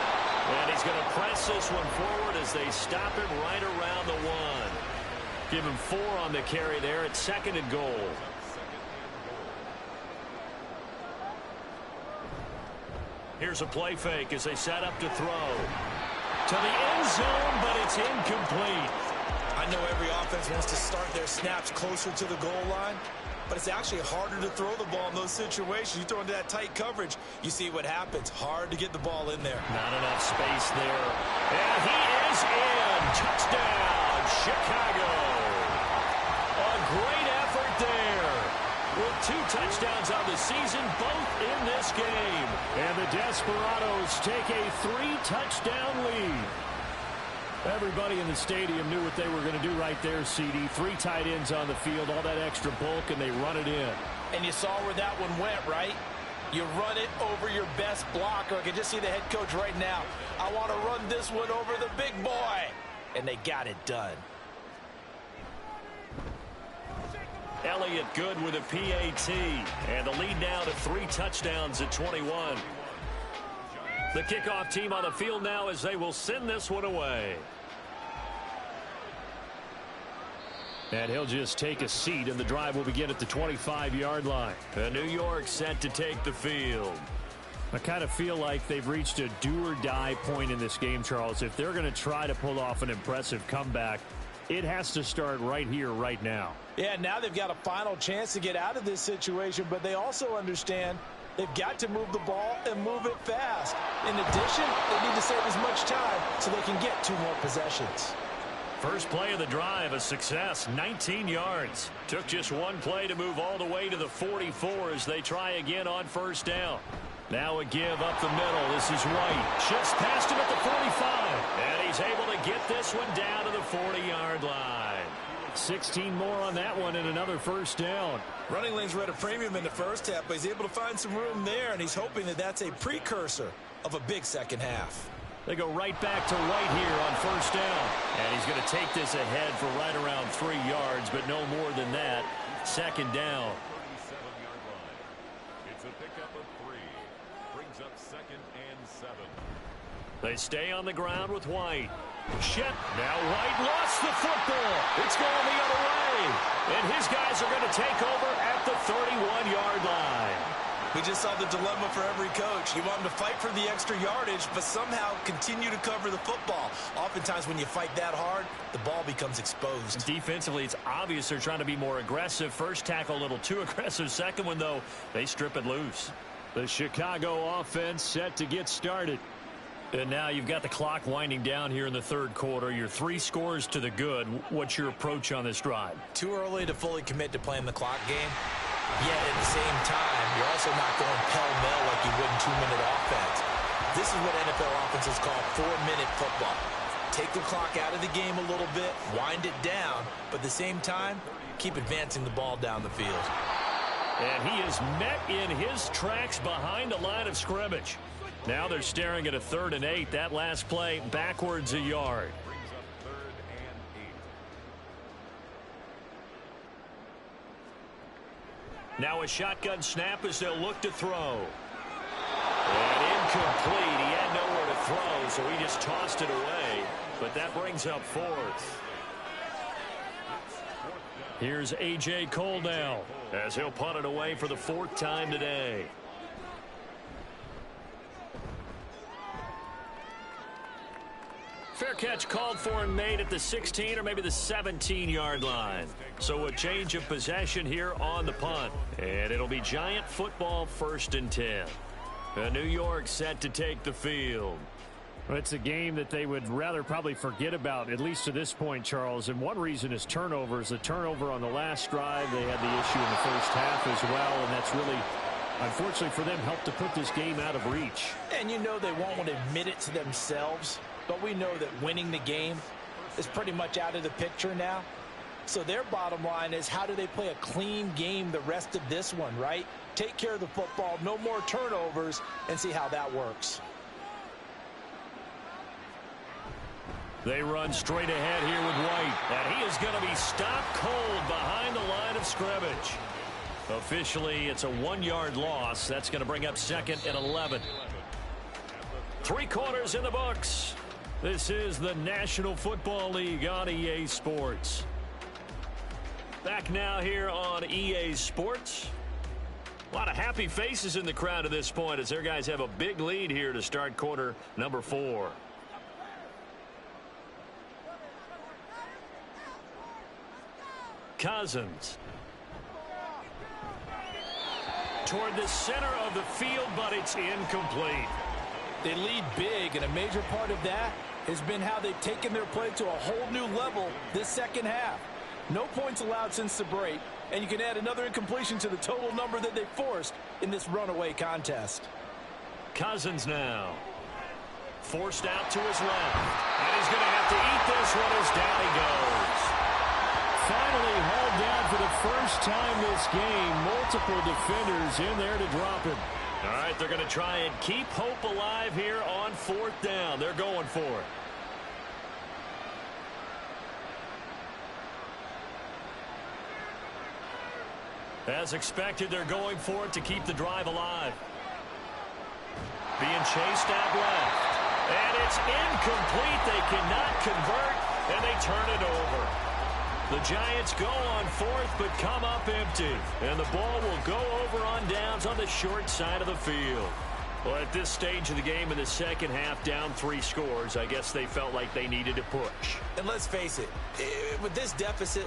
And he's going to press this one forward as they stop him right around the 1. Give him 4 on the carry there at second and goal. Here's a play fake as they set up to throw. To the end zone, but it's incomplete. I know every offense wants to start their snaps closer to the goal line, but it's actually harder to throw the ball in those situations. You throw into that tight coverage, you see what happens. Hard to get the ball in there. Not enough space there. And he is in. Touchdown, Chicago. A great effort there. With 2 touchdowns on the season, both in this game. And the Desperados take a 3-touchdown lead. Everybody in the stadium knew what they were going to do right there, CD. 3 tight ends on the field, all that extra bulk, and they run it in. And you saw where that one went, right? You run it over your best blocker. I can just see the head coach right now. I want to run this one over the big boy. And they got it done. Elliott good with a PAT. And the lead now to 3 touchdowns at 21. The kickoff team on the field now as they will send this one away. And he'll just take a seat, and the drive will begin at the 25-yard line. New York set to take the field. I kind of feel like they've reached a do-or-die point in this game, Charles. If they're going to try to pull off an impressive comeback, it has to start right here, right now. Yeah, now they've got a final chance to get out of this situation, but they also understand they've got to move the ball and move it fast. In addition, they need to save as much time so they can get 2 more possessions. First play of the drive, a success, 19 yards. Took just 1 play to move all the way to the 44 as they try again on first down. Now a give up the middle. This is White. Shifts past him at the 45. And he's able to get this one down to the 40-yard line. 16 more on that one and another first down. Running lanes were at a premium in the first half, but he's able to find some room there, and he's hoping that that's a precursor of a big second half. They go right back to White here on first down. And he's going to take this ahead for right around 3 yards, but no more than that. Second down. It's a pickup of 3. Brings up 2nd and 7. They stay on the ground with White. Shep. Now White lost the football. It's going the other way. And his guys are going to take over at the 31-yard line. We just saw the dilemma for every coach. You want them to fight for the extra yardage, but somehow continue to cover the football. Oftentimes when you fight that hard, the ball becomes exposed. Defensively, it's obvious they're trying to be more aggressive. First tackle a little too aggressive. Second one, though, they strip it loose. The Chicago offense set to get started. And now you've got the clock winding down here in the third quarter. You're 3 scores to the good. What's your approach on this drive? Too early to fully commit to playing the clock game. Yet at the same time, you're also not going pell-mell like you would in 2-minute offense. This is what NFL offenses call 4-minute football. Take the clock out of the game a little bit, wind it down, but at the same time, keep advancing the ball down the field. And he is met in his tracks behind the line of scrimmage. Now they're staring at a 3rd and 8. That last play backwards a yard. Now a shotgun snap as they'll look to throw. And incomplete. He had nowhere to throw, so he just tossed it away. But that brings up 4th. Here's A.J. Cole now as he'll punt it away for the 4th time today. Fair catch called for and made at the 16 or maybe the 17-yard line. So a change of possession here on the punt. And it'll be Giant football 1st and 10. New York set to take the field. Well, it's a game that they would rather probably forget about, at least to this point, Charles. And one reason is turnovers. A turnover on the last drive. They had the issue in the first half as well, and that's really, unfortunately for them, helped to put this game out of reach. And you know they won't want to admit it to themselves, but we know that winning the game is pretty much out of the picture now. So their bottom line is, how do they play a clean game the rest of this one, right? Take care of the football, no more turnovers, and see how that works. They run straight ahead here with White, and he is going to be stopped cold behind the line of scrimmage. Officially, it's a 1-yard loss. That's going to bring up 2nd and 11. 3 quarters in the books. This is the National Football League on EA Sports. Back now here on EA Sports. A lot of happy faces in the crowd at this point as their guys have a big lead here to start quarter number 4. Cousins. Toward the center of the field, but it's incomplete. They lead big, and a major part of that has been how they've taken their play to a whole new level this second half. No points allowed since the break, and you can add another incompletion to the total number that they forced in this runaway contest. Cousins now. Forced out to his left. And he's going to have to eat this one as down he goes. Finally hauled down for the first time this game. Multiple defenders in there to drop him. All right, they're going to try and keep hope alive here on 4th down. They're going for it. As expected, they're going for it to keep the drive alive. Being chased out left. And it's incomplete. They cannot convert, and they turn it over. The Giants go on 4th, but come up empty. And the ball will go over on downs on the short side of the field. Well, at this stage of the game in the second half, down 3 scores, I guess they felt like they needed to push. And let's face it, with this deficit...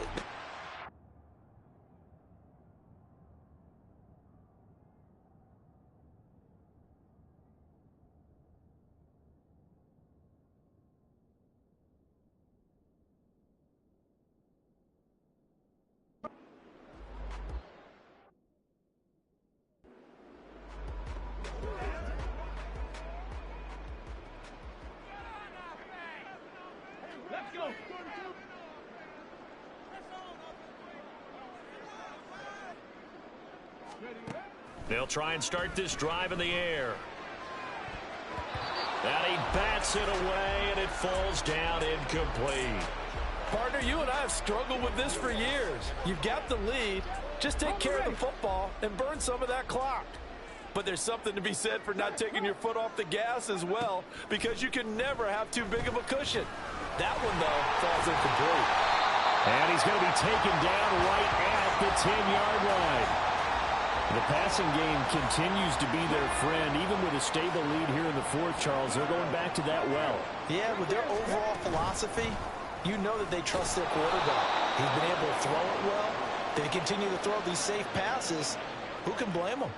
They'll try and start this drive in the air. And he bats it away, and it falls down incomplete. Partner, you and I have struggled with this for years. You've got the lead. Just take care of the football and burn some of that clock. But there's something to be said for not taking your foot off the gas as well, because you can never have too big of a cushion. That one, though, falls incomplete. And he's going to be taken down right at the 10-yard line. The passing game continues to be their friend. Even with a stable lead here in the 4th, Charles, they're going back to that well. Yeah, with their overall philosophy, you know that they trust their quarterback. He's been able to throw it well. They continue to throw these safe passes. Who can blame them?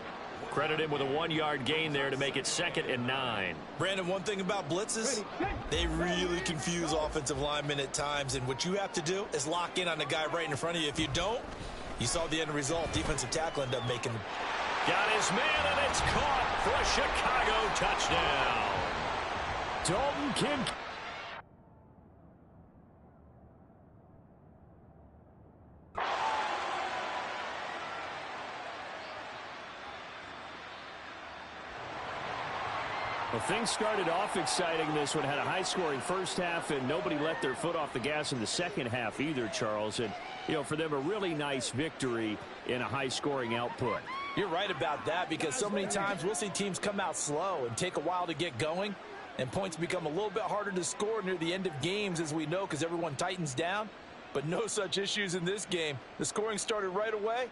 Credit him with a 1-yard gain there to make it 2nd and 9. Brandon, one thing about blitzes, they really confuse offensive linemen at times, and what you have to do is lock in on the guy right in front of you. If you don't, you saw the end result. Defensive tackle ended up making. Got his man, and it's caught for a Chicago touchdown. Dalton Kincaid. Well, things started off exciting. This one had a high-scoring first half, and nobody let their foot off the gas in the second half either, Charles. And, you know, for them, a really nice victory in a high-scoring output. You're right about that, because so many times we'll see teams come out slow and take a while to get going, and points become a little bit harder to score near the end of games, as we know, because everyone tightens down. But no such issues in this game. The scoring started right away.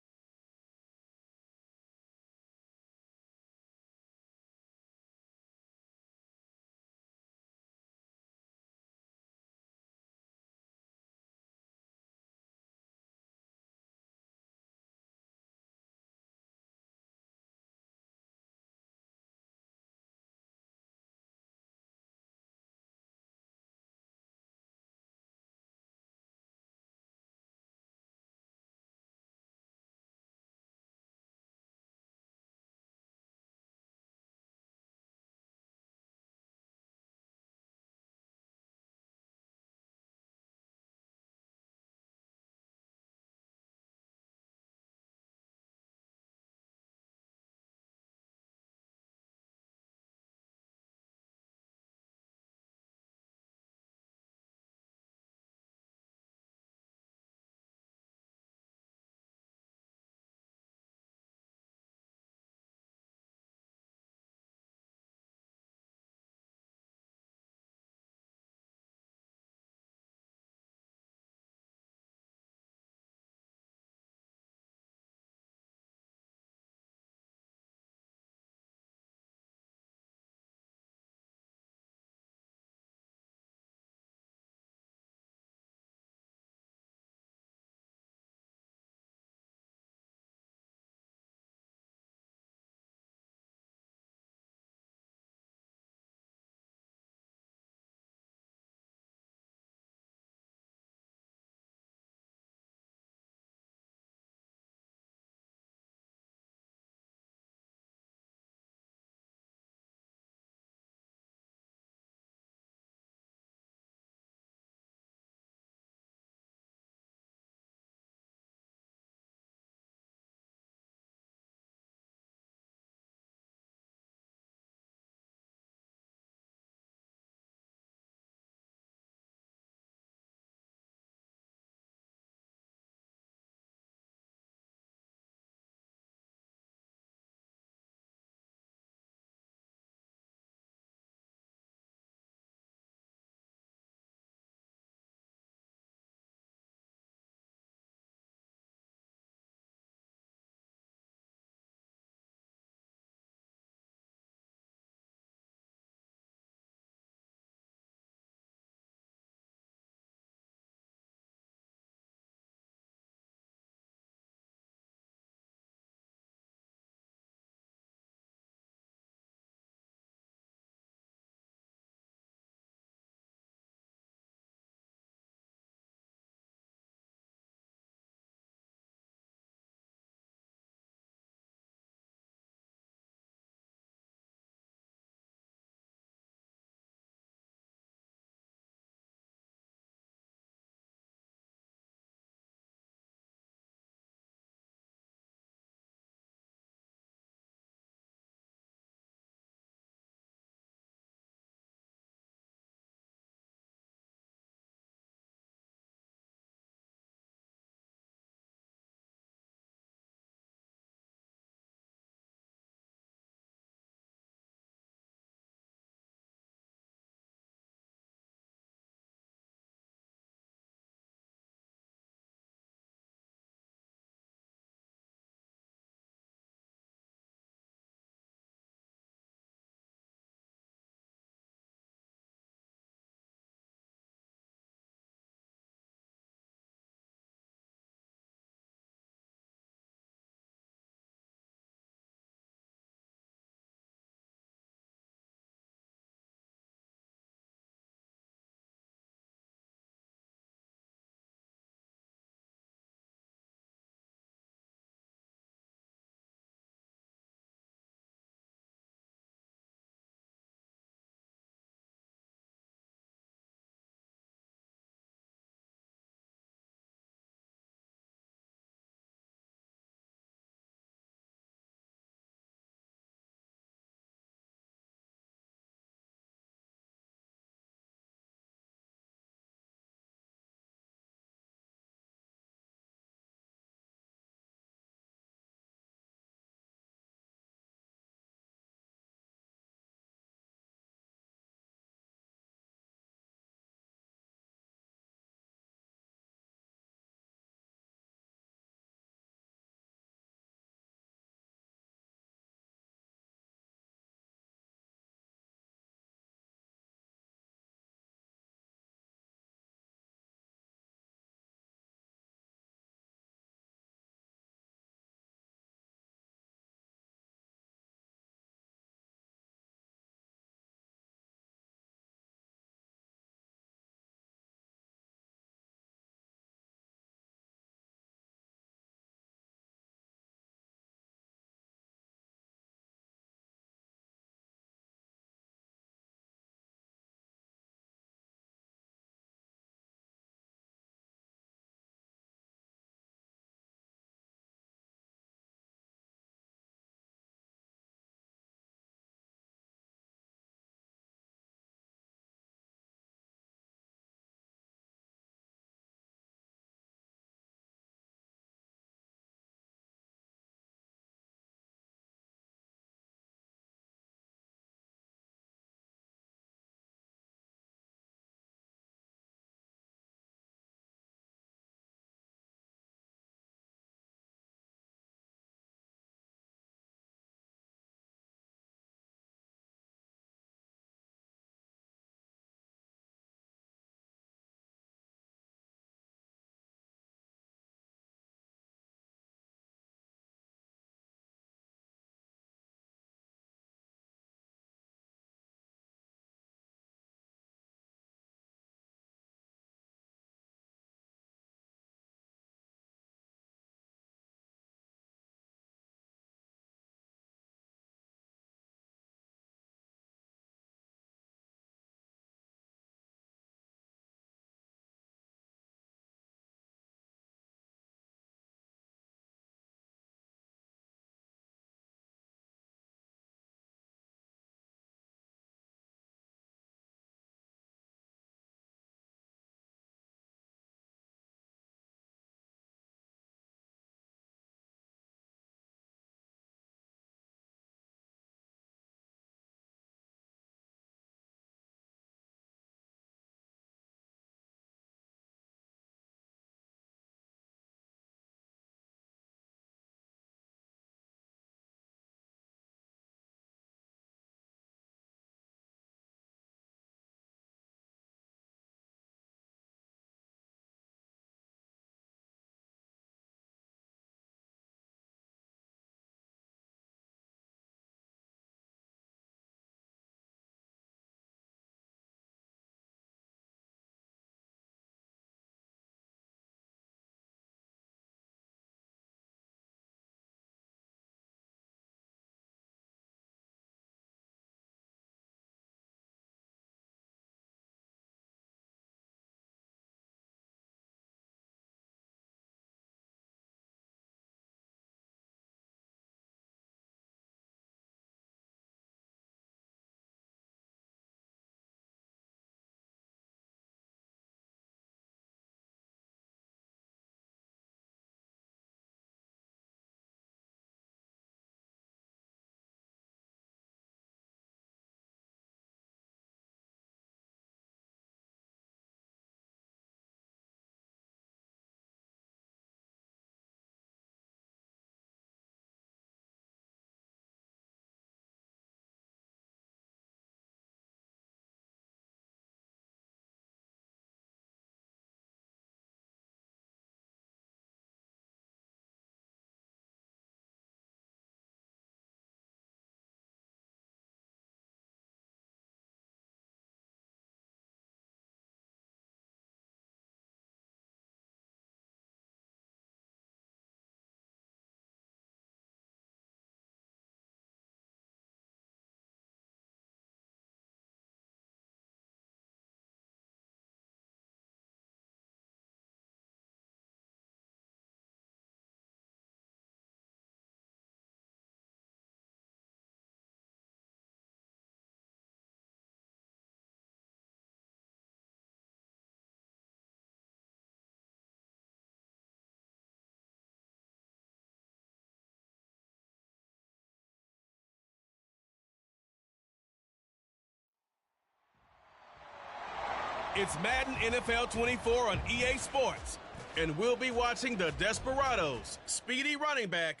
It's Madden NFL 24 on EA Sports, and we'll be watching the Desperados' speedy running back.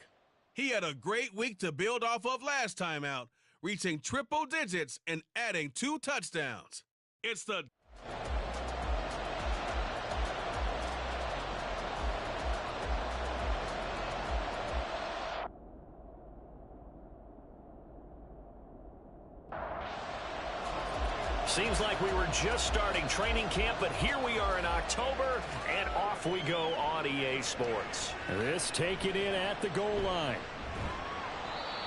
He had a great week to build off of last time out, reaching triple digits and adding 2 touchdowns. It's the Seems like we were just starting training camp, but here we are in October, and off we go on EA Sports. This taken in at the goal line.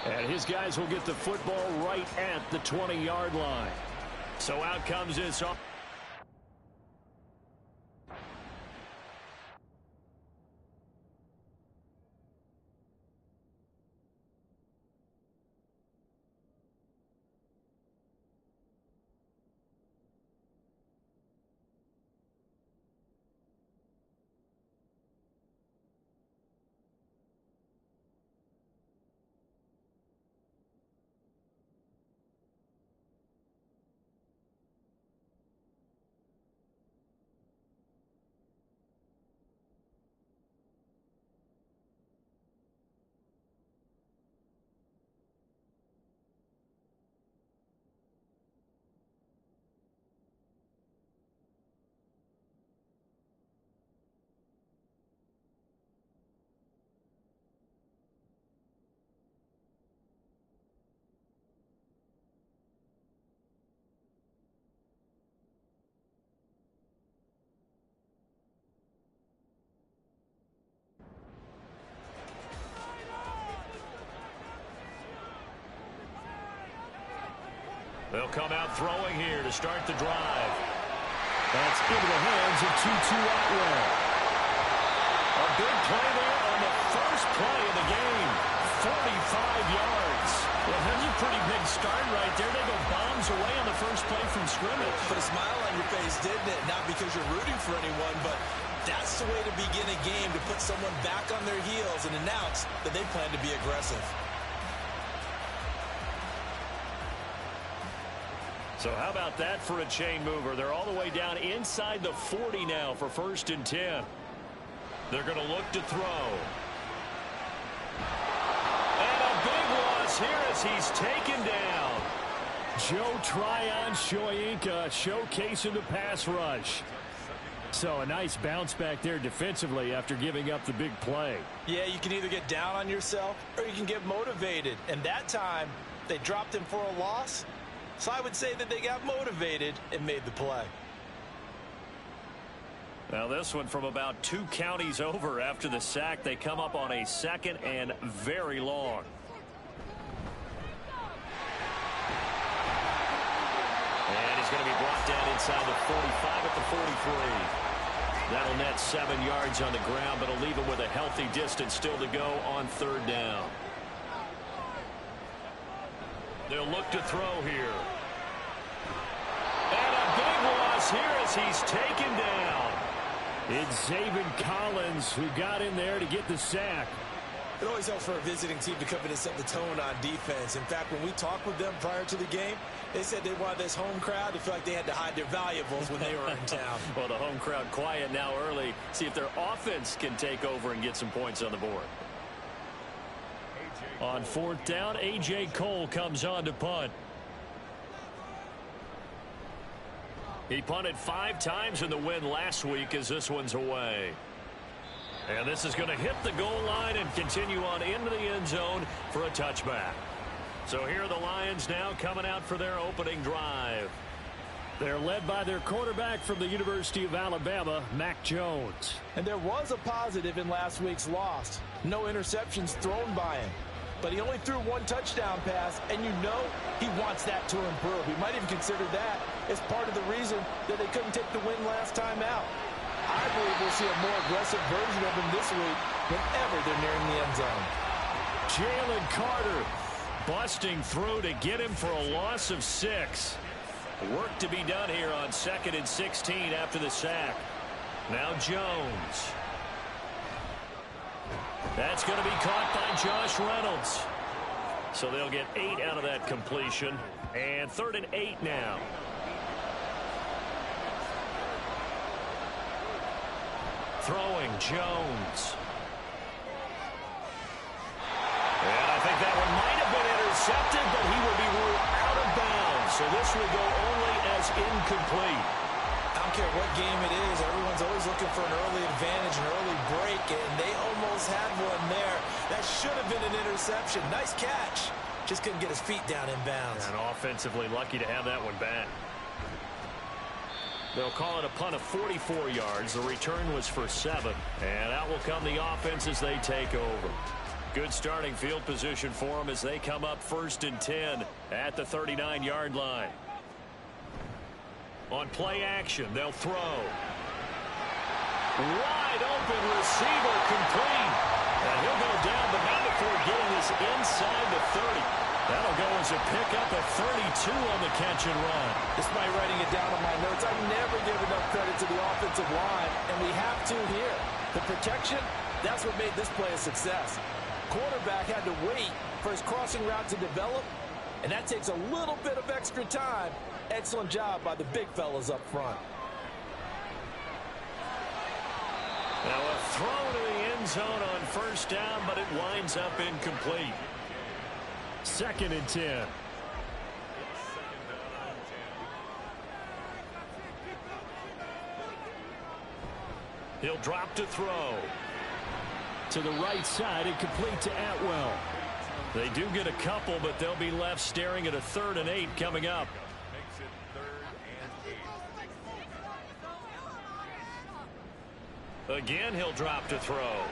And his guys will get the football right at the 20-yard line. So out comes this. They'll come out throwing here to start the drive. That's into the hands of Tutu Atwell. A big play there on the first play of the game. 45 yards. Well, that's a pretty big start right there. They go bombs away on the first play from scrimmage. Put a smile on your face, didn't it? Not because you're rooting for anyone, but that's the way to begin a game, to put someone back on their heels and announce that they plan to be aggressive. So how about that for a chain mover? They're all the way down inside the 40 now for 1st and 10. They're going to look to throw. And a big loss here as he's taken down. Joe Tryon-Shoyinka showcasing the pass rush. So a nice bounce back there defensively after giving up the big play. Yeah, you can either get down on yourself or you can get motivated. And that time, they dropped him for a loss. So I would say that they got motivated and made the play. Now this one from about 2 counties over after the sack. They come up on a 2nd and very long. And he's going to be brought down inside the 45 at the 43. That'll net 7 yards on the ground, but it'll leave him with a healthy distance still to go on 3rd down. They'll look to throw here. And a big loss here as he's taken down. It's Zaven Collins who got in there to get the sack. It always helps for a visiting team to come in and set the tone on defense. In fact, when we talked with them prior to the game, they said they wanted this home crowd to feel like they had to hide their valuables when they were in town. Well, the home crowd quiet now early. See if their offense can take over and get some points on the board. On 4th down, A.J. Cole comes on to punt. He punted 5 times in the win last week as this one's away. And this is going to hit the goal line and continue on into the end zone for a touchback. So here are the Lions now coming out for their opening drive. They're led by their quarterback from the University of Alabama, Mac Jones. And there was a positive in last week's loss. No interceptions thrown by him. But he only threw 1 touchdown pass, and you know he wants that to improve. He might even consider that as part of the reason that they couldn't take the win last time out. I believe we'll see a more aggressive version of him this week whenever they're nearing the end zone. Jalen Carter busting through to get him for a loss of 6. Work to be done here on 2nd and 16 after the sack. Now Jones. That's going to be caught by Josh Reynolds. So they'll get 8 out of that completion. And 3rd and 8 now. Throwing Jones. And I think that one might have been intercepted, but he will be ruled out of bounds. So this will go only as incomplete. I don't care what game it is. Everyone's always looking for an early advantage, an early break, and they almost had one there. That should have been an interception. Nice catch. Just couldn't get his feet down in bounds. And offensively lucky to have that one back. They'll call it a punt of 44 yards. The return was for 7. And out will come the offense as they take over. Good starting field position for them as they come up 1st and 10 at the 39-yard line. On play action, they'll throw. Wide open receiver, complete. And he'll go down, but not before getting this inside the 30. That'll go as a pickup at 32 on the catch and run. Despite writing it down on my notes, I never give enough credit to the offensive line, and we have to here. The protection, that's what made this play a success. Quarterback had to wait for his crossing route to develop, and that takes a little bit of extra time. Excellent job by the big fellas up front. Now a throw to the end zone on 1st down, but it winds up incomplete. 2nd and 10. He'll drop to throw. To the right side, and complete to Atwell. They do get a couple, but they'll be left staring at a 3rd and 8 coming up. Makes it 3rd and 8. Again, he'll drop to throw.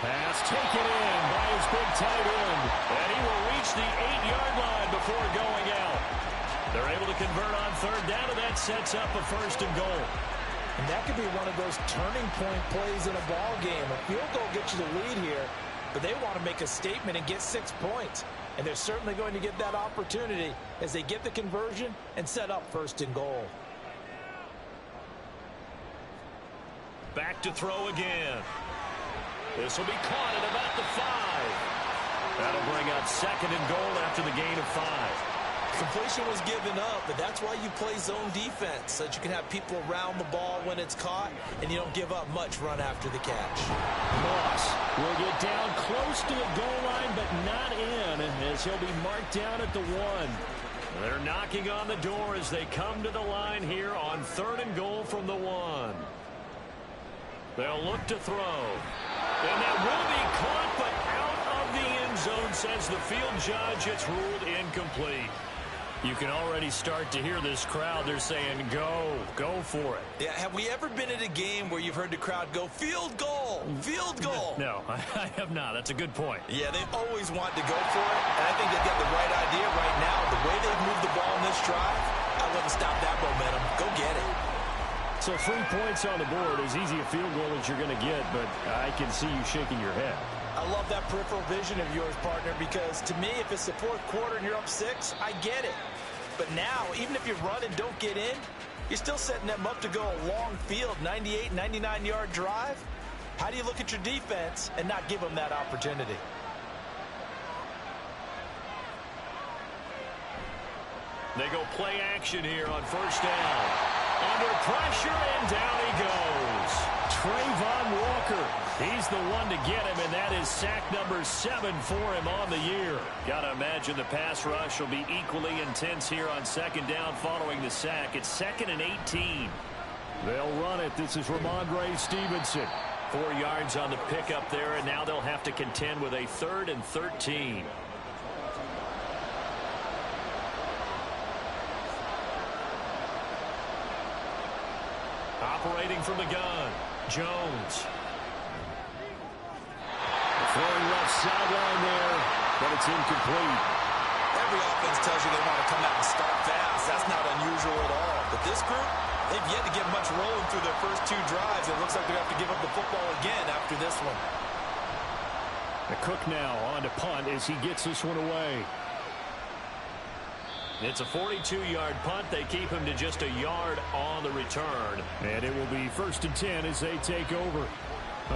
Pass taken in by his big tight end. And he will reach the 8-yard line before going out. They're able to convert on 3rd down, and that sets up a 1st and goal. And that could be one of those turning point plays in a ball game. A field goal gets you the lead here, but they want to make a statement and get 6 points. And they're certainly going to get that opportunity as they get the conversion and set up 1st and goal. Back to throw again. This will be caught at about the 5. That'll bring up 2nd and goal after the gain of 5. Completion was given up, but that's why you play zone defense, so that you can have people around the ball when it's caught, and you don't give up much run after the catch. Moss will get down close to the goal line, but not in, as he'll be marked down at the 1. They're knocking on the door as they come to the line here on 3rd and goal from the 1. They'll look to throw. And that will be caught, but out of the end zone, says the field judge. It's ruled incomplete. You can already start to hear this crowd. They're saying, go for it. Yeah, have we ever been at a game where you've heard the crowd go, field goal, field goal? No, I have not. That's a good point. Yeah, they always want to go for it, and I think they've got the right idea right now. The way they've moved the ball in this drive, I wouldn't stop that momentum. Go get it. So 3 points on the board, as easy a field goal as you're going to get, but I can see you shaking your head. I love that peripheral vision of yours, partner, because to me, if it's the 4th quarter and you're up 6, I get it. But now, even if you run and don't get in, you're still setting them up to go a long field, 98, 99-yard drive. How do you look at your defense and not give them that opportunity? They go play action here on 1st down. Under pressure, and down he goes. Trayvon Walker. He's the one to get him, and that is sack number 7 for him on the year. Got to imagine the pass rush will be equally intense here on 2nd down following the sack. It's 2nd and 18. They'll run it. This is Ramondre Stevenson. 4 yards on the pickup there, and now they'll have to contend with a 3rd and 13. Operating from the gun, Jones. Throwing left sideline there, but it's incomplete. Every offense tells you they want to come out and start fast. That's not unusual at all. But this group, they've yet to get much rolling through their first 2 drives. It looks like they're going to have to give up the football again after this one. The Cook now on to punt as he gets this one away. It's a 42-yard punt. They keep him to just a yard on the return. And it will be 1st and 10 as they take over.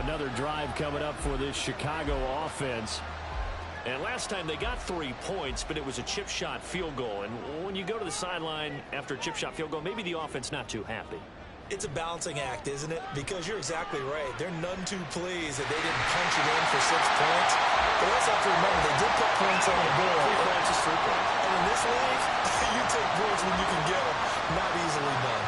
Another drive coming up for this Chicago offense. And last time they got 3 points, but it was a chip shot field goal. And when you go to the sideline after a chip shot field goal, maybe the offense not too happy. It's a balancing act, isn't it? Because you're exactly right. They're none too pleased that they didn't punch it in for 6 points. But also have to remember, they did put points on the board. 3 points is 3 points. And in this league, you take points when you can get them. Not easily done.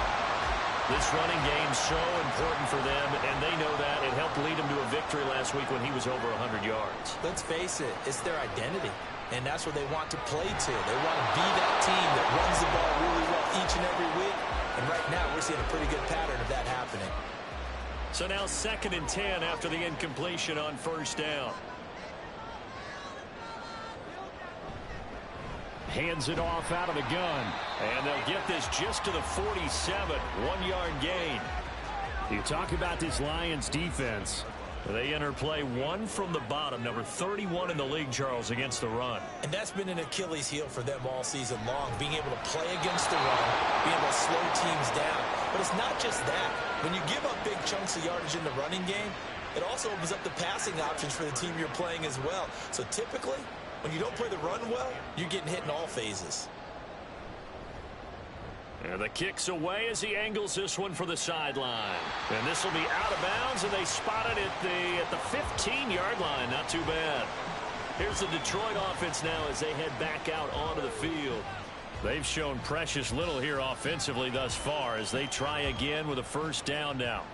This running game's so important for them, and they know that. It helped lead them to a victory last week when he was over 100 yards. Let's face it, it's their identity. And that's what they want to play to. They want to be that team that runs the ball really well each and every week. And right now, we're seeing a pretty good pattern of that happening. So now 2nd and 10 after the incompletion on 1st down. Hands it off out of the gun. And they'll get this just to the 47. 1-yard gain. You talk about this Lions defense. They enter play 1 from the bottom, number 31 in the league, Charles, against the run. And that's been an Achilles heel for them all season long, being able to play against the run, being able to slow teams down. But it's not just that. When you give up big chunks of yardage in the running game, it also opens up the passing options for the team you're playing as well. So typically, when you don't play the run well, you're getting hit in all phases. And the kick's away as he angles this one for the sideline. And this will be out of bounds, and they spot it at the 15-yard line. Not too bad. Here's the Detroit offense now as they head back out onto the field. They've shown precious little here offensively thus far as they try again with a 1st down now.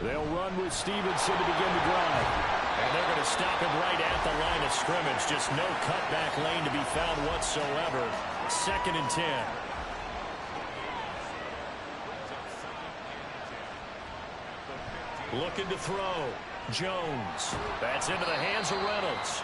They'll run with Stevenson to begin the drive. And they're going to stop him right at the line of scrimmage. Just no cutback lane to be found whatsoever. 2nd and 10. Looking to throw. Jones. That's into the hands of Reynolds.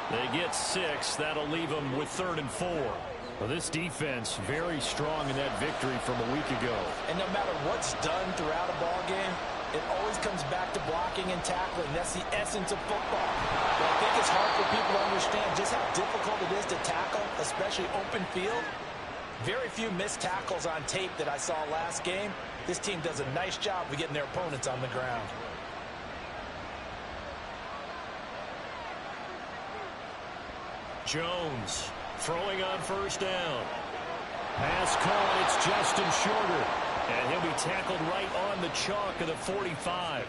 They get 6. That'll leave them with 3rd and 4. Well, this defense very strong in that victory from a week ago. And no matter what's done throughout a ball game, it always comes back to blocking and tackling. That's the essence of football. But I think it's hard for people to understand just how difficult it is to tackle, especially open field. Very few missed tackles on tape that I saw last game. This team does a nice job of getting their opponents on the ground. Jones throwing on 1st down. Pass call, it's Justin Shorter. And he'll be tackled right on the chalk of the 45.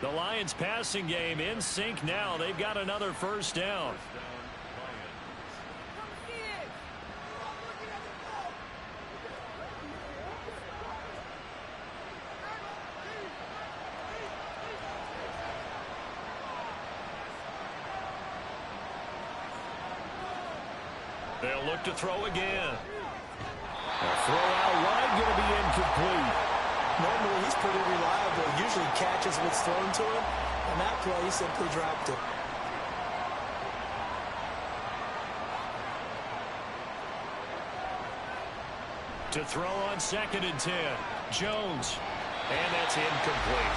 The Lions passing game in sync now. They've got another 1st down. They'll look to throw again. A throw out wide, going to be incomplete. Normally, he's pretty reliable. Usually catches what's thrown to him. On that play, he simply dropped it. To throw on 2nd and 10. Jones. And that's incomplete.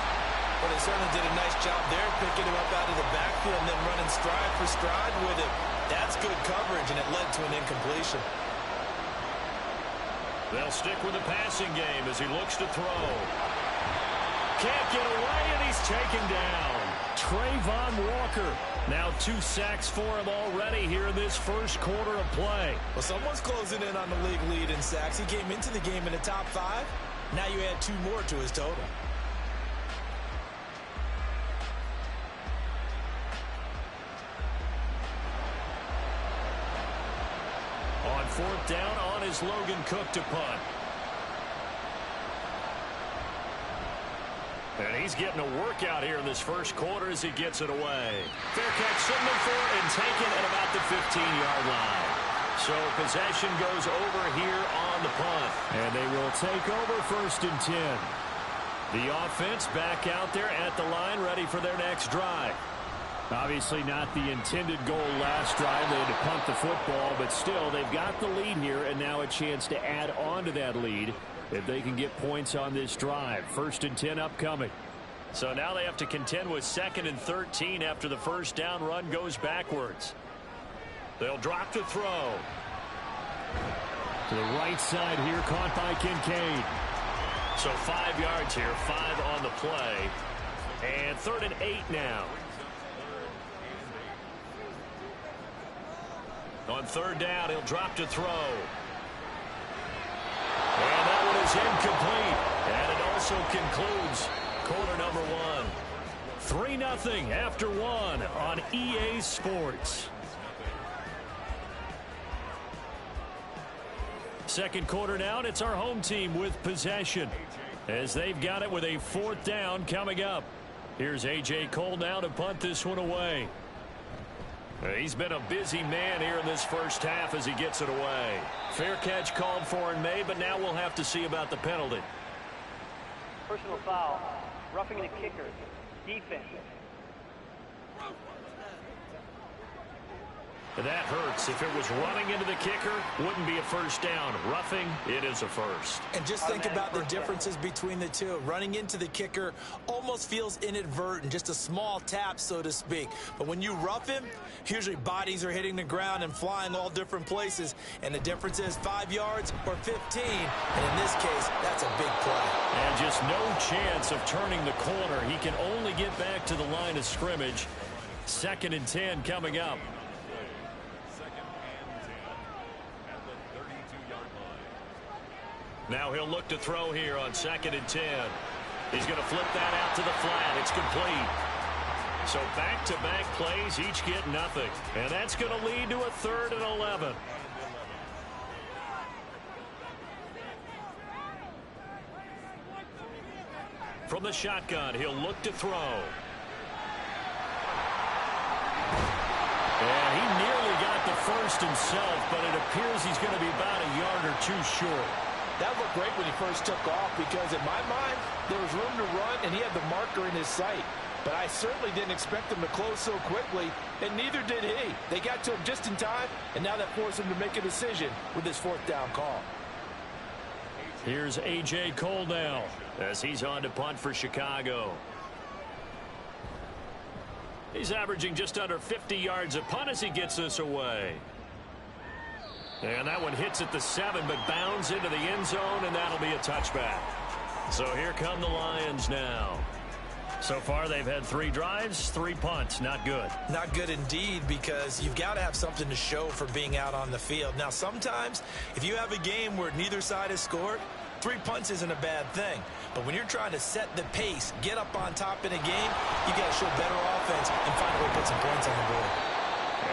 Well, they certainly did a nice job there, picking him up out of the backfield and then running stride for stride with him. That's good coverage, and it led to an incompletion. They'll stick with the passing game as he looks to throw. Can't get away, and he's taken down. Trayvon Walker. Now 2 sacks for him already here in this 1st quarter of play. Well, someone's closing in on the league lead in sacks. He came into the game in the top 5. Now you add 2 more to his total. On 4th down, on is Logan Cook to punt. And he's getting a workout here in this 1st quarter as he gets it away. Fair catch, signal for it, and taken at about the 15-yard line. So possession goes over here on the punt. And they will take over 1st and 10. The offense back out there at the line, ready for their next drive. Obviously not the intended goal last drive. They had to punt the football, but still, they've got the lead here, and now a chance to add on to that lead if they can get points on this drive. 1st and 10 upcoming. So now they have to contend with 2nd and 13 after the 1st down run goes backwards. They'll drop to throw. To the right side here, caught by Kincaid. So 5 yards here, 5 on the play. And 3rd and 8 now. On third down, he'll drop to throw. And that one is incomplete. And it also concludes quarter number one. 3-0 after one on EA Sports. Second quarter now, and it's our home team with possession as they've got it with a fourth down coming up. Here's A.J. Cole now to punt this one away. He's been a busy man here in this first half as he gets it away. Fair catch called for and made, but now we'll have to see about the penalty. Personal foul, roughing the kicker, defense. That hurts. If it was running into the kicker, wouldn't be a first down. Roughing, it is a first. And just think about the differences between the two. Running into the kicker almost feels inadvertent, just a small tap, so to speak. But when you rough him, usually bodies are hitting the ground and flying all different places. And the difference is 5 yards or 15. And in this case, that's a big play. And just no chance of turning the corner. He can only get back to the line of scrimmage. 2nd and 10 coming up. Now he'll look to throw here on 2nd and 10. He's going to flip that out to the flat. It's complete. So back-to-back plays, each get nothing. And that's going to lead to a 3rd and 11. From the shotgun, he'll look to throw. And he nearly got the first himself, but it appears he's going to be about a yard or two short. That looked great when he first took off because, in my mind, there was room to run, and he had the marker in his sight. But I certainly didn't expect him to close so quickly, and neither did he. They got to him just in time, and now that forced him to make a decision with his 4th down call. Here's A.J. Cole now as he's on to punt for Chicago. He's averaging just under 50 yards a punt as he gets this away. And that one hits at the 7, but bounds into the end zone, and that'll be a touchback. So here come the Lions now. So far, they've had 3 drives, 3 punts. Not good. Not good indeed, because you've got to have something to show for being out on the field. Now, sometimes, if you have a game where neither side has scored, 3 punts isn't a bad thing. But when you're trying to set the pace, get up on top in a game, you got to show better offense and find a way to put some points on the board.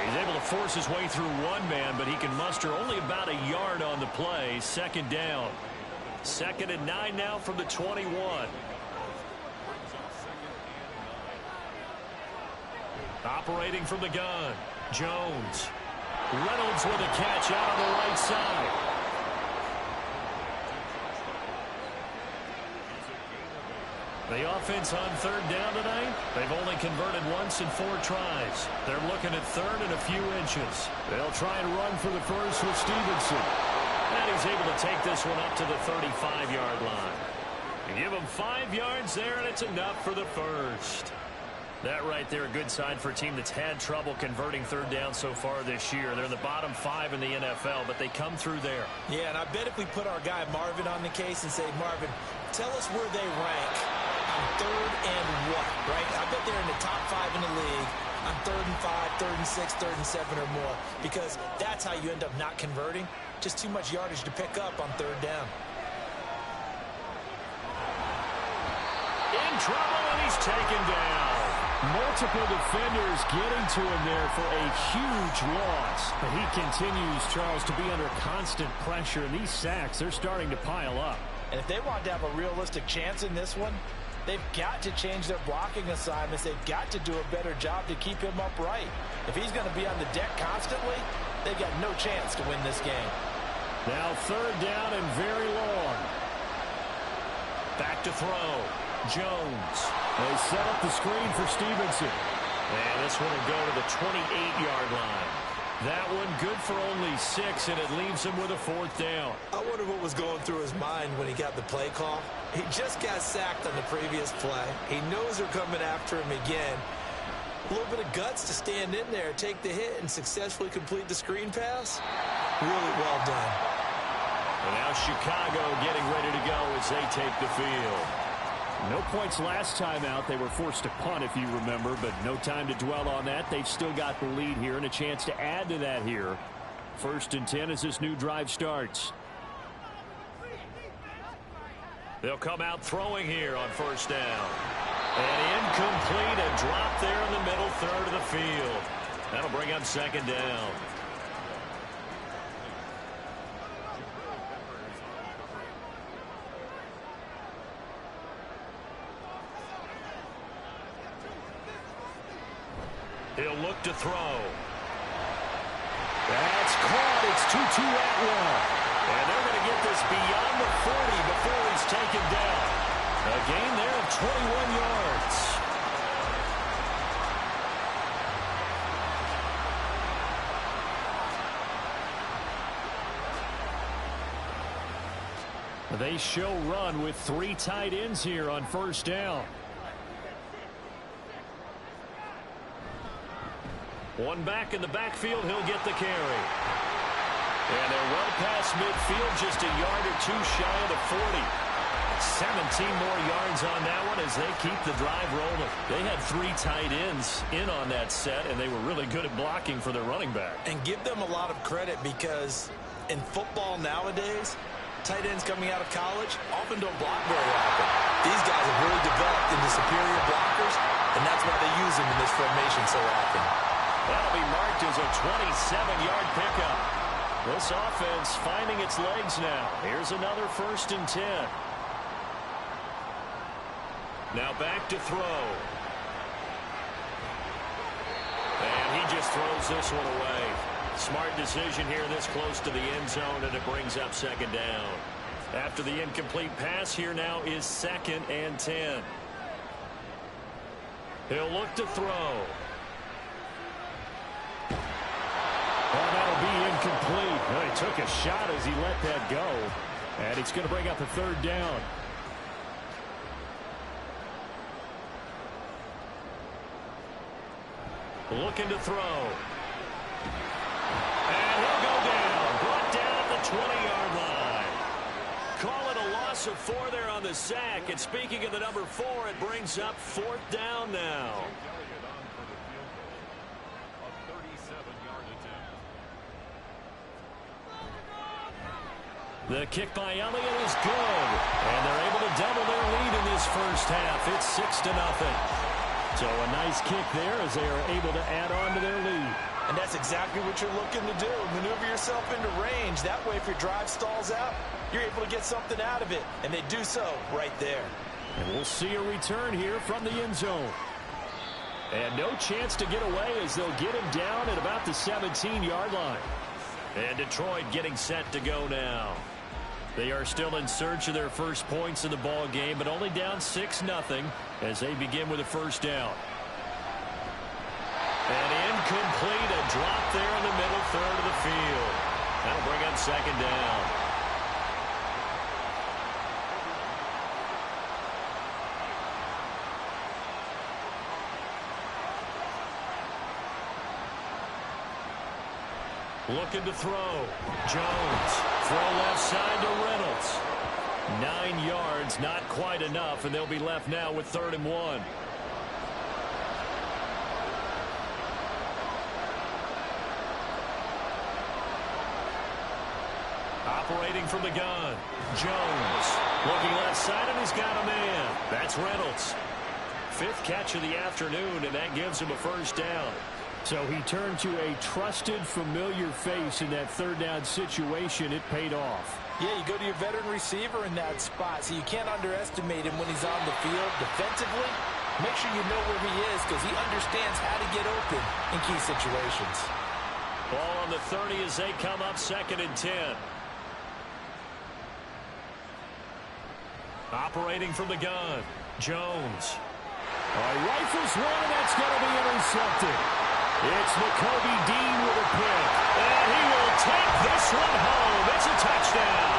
He's able to force his way through one man, but he can muster only about a yard on the play. 2nd down. 2nd and 9 now from the 21. Operating from the gun, Jones. Reynolds with a catch out on the right side. The offense on 3rd down tonight, they've only converted once in 4 tries. They're looking at 3rd and a few inches. They'll try and run for the first with Stevenson. And he's able to take this one up to the 35-yard line. And give him 5 yards there, and it's enough for the first. That right there, a good sign for a team that's had trouble converting 3rd down so far this year. They're in the bottom 5 in the NFL, but they come through there. Yeah, and I bet if we put our guy Marvin on the case and say, Marvin, tell us where they rank on 3rd and what, right? I bet they're in the top 5 in the league on 3rd and 5, 3rd and 6, 3rd and 7 or more, because that's how you end up not converting. Just too much yardage to pick up on 3rd down. In trouble, and he's taken down. Multiple defenders getting to him there for a huge loss. But he continues, Charles, to be under constant pressure. And these sacks, they're starting to pile up. And if they want to have a realistic chance in this one, they've got to change their blocking assignments. They've got to do a better job to keep him upright. If he's going to be on the deck constantly, they've got no chance to win this game. Now 3rd down and very long. Back to throw. Jones. They set up the screen for Stevenson. And this one will go to the 28-yard line. That one good for only 6, and it leaves him with a 4th down. I wonder what was going through his mind when he got the play call. He just got sacked on the previous play. He knows they're coming after him again. A little bit of guts to stand in there, take the hit, and successfully complete the screen pass. Really well done. And now Chicago getting ready to go as they take the field. No points last time out. They were forced to punt, if you remember, but no time to dwell on that. They've still got the lead here and a chance to add to that here First and 10 as this new drive starts. They'll come out throwing here on first down. And incomplete, a drop there in the middle third of the field. That'll bring up second down. He'll look to throw. That's caught. It's Tutu Atwell. And they're going to get this beyond the 40 before he's taken down. A gain there of 21 yards. They show run with 3 tight ends here on first down. One back in the backfield, he'll get the carry. And they're well past midfield, just a yard or two shy of the 40. 17 more yards on that one as they keep the drive rolling. They had 3 tight ends in on that set, and they were really good at blocking for their running back. And give them a lot of credit because in football nowadays, tight ends coming out of college often don't block very often. These guys have really developed into superior blockers, and that's why they use them in this formation so often. That'll be marked as a 27-yard pickup. This offense finding its legs now. Here's another first and 10. Now back to throw. And he just throws this one away. Smart decision here this close to the end zone, and it brings up second down. After the incomplete pass, here now is 2nd and 10. He'll look to throw. Well, that'll be incomplete. Well, he took a shot as he let that go. And it's going to bring up a third down. Looking to throw. And he'll go down. Brought down at the 20-yard line. Call it a loss of 4 there on the sack. And speaking of the number 4, it brings up 4th down now. The kick by Elliott is good. And they're able to double their lead in this first half. It's 6-0. So a nice kick there as they are able to add on to their lead. And that's exactly what you're looking to do. Maneuver yourself into range. That way, if your drive stalls out, you're able to get something out of it. And they do so right there. And we'll see a return here from the end zone. And no chance to get away as they'll get him down at about the 17-yard line. And Detroit getting set to go now. They are still in search of their first points in the ball game, but only down 6-0 as they begin with a first down. And incomplete, a drop there in the middle third of the field. That'll bring up second down. Looking to throw. Jones. Throw left side to Reynolds. 9 yards, not quite enough, and they'll be left now with 3rd and 1. Operating from the gun. Jones. Looking left side, and he's got a man. That's Reynolds. 5th catch of the afternoon, and that gives him a first down. So he turned to a trusted, familiar face in that 3rd down situation. It paid off. Yeah, you go to your veteran receiver in that spot, so you can't underestimate him when he's on the field defensively. Make sure you know where he is because he understands how to get open in key situations. Ball on the 30 as they come up 2nd and 10. Operating from the gun. Jones. Rifles one, and that's going to be intercepted. It's Nakobe Dean with a pick. And he will take this one home. It's a touchdown.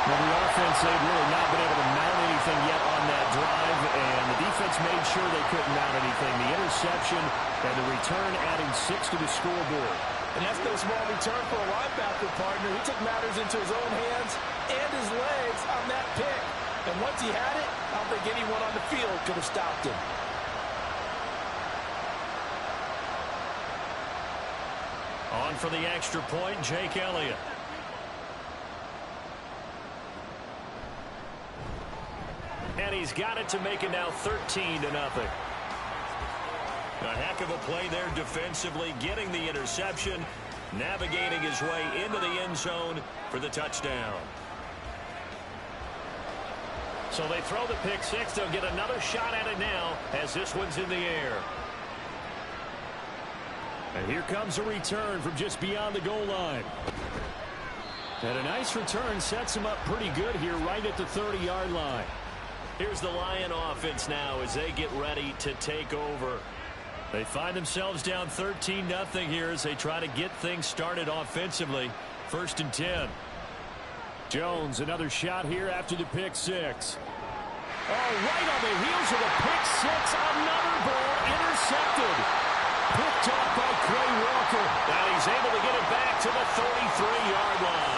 Well, the offense, they've really not been able to mount anything yet on that drive, and the defense made sure they couldn't mount anything. The interception and the return adding 6 to the scoreboard. And that's no small return for a linebacker partner. He took matters into his own hands and his legs on that pick. And once he had it, I don't think anyone on the field could have stopped him. On for the extra point, Jake Elliott. And he's got it to make it now 13-0. A heck of a play there defensively, getting the interception, navigating his way into the end zone for the touchdown. So they throw the pick six. They'll get another shot at it now as this one's in the air. And here comes a return from just beyond the goal line. And a nice return sets him up pretty good here right at the 30-yard line. Here's the Lion offense now as they get ready to take over. They find themselves down 13-0 here as they try to get things started offensively. 1st and 10. Jones, another shot here after the pick six. Oh, right on the heels of the pick six, another ball intercepted. Picked off by Quay Walker. And he's able to get it back to the 33-yard line.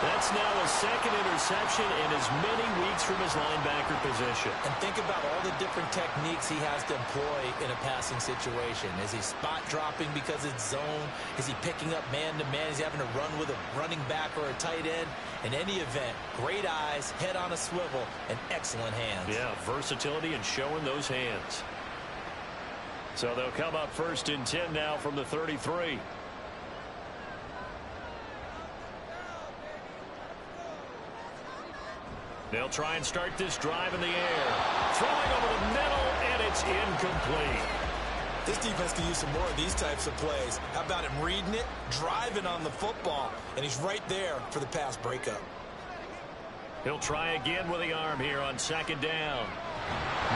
That's now a second interception in as many weeks from his linebacker position. And think about all the different techniques he has to employ in a passing situation. Is he spot dropping because it's zone? Is he picking up man-to-man? Is he having to run with a running back or a tight end? In any event, great eyes, head on a swivel, and excellent hands. Yeah, versatility and showing those hands. So they'll come up 1st and 10 now from the 33. They'll try and start this drive in the air. Throwing over the middle, and it's incomplete. This defense can use some more of these types of plays. How about him reading it, driving on the football, and he's right there for the pass breakup. He'll try again with the arm here on 2nd down.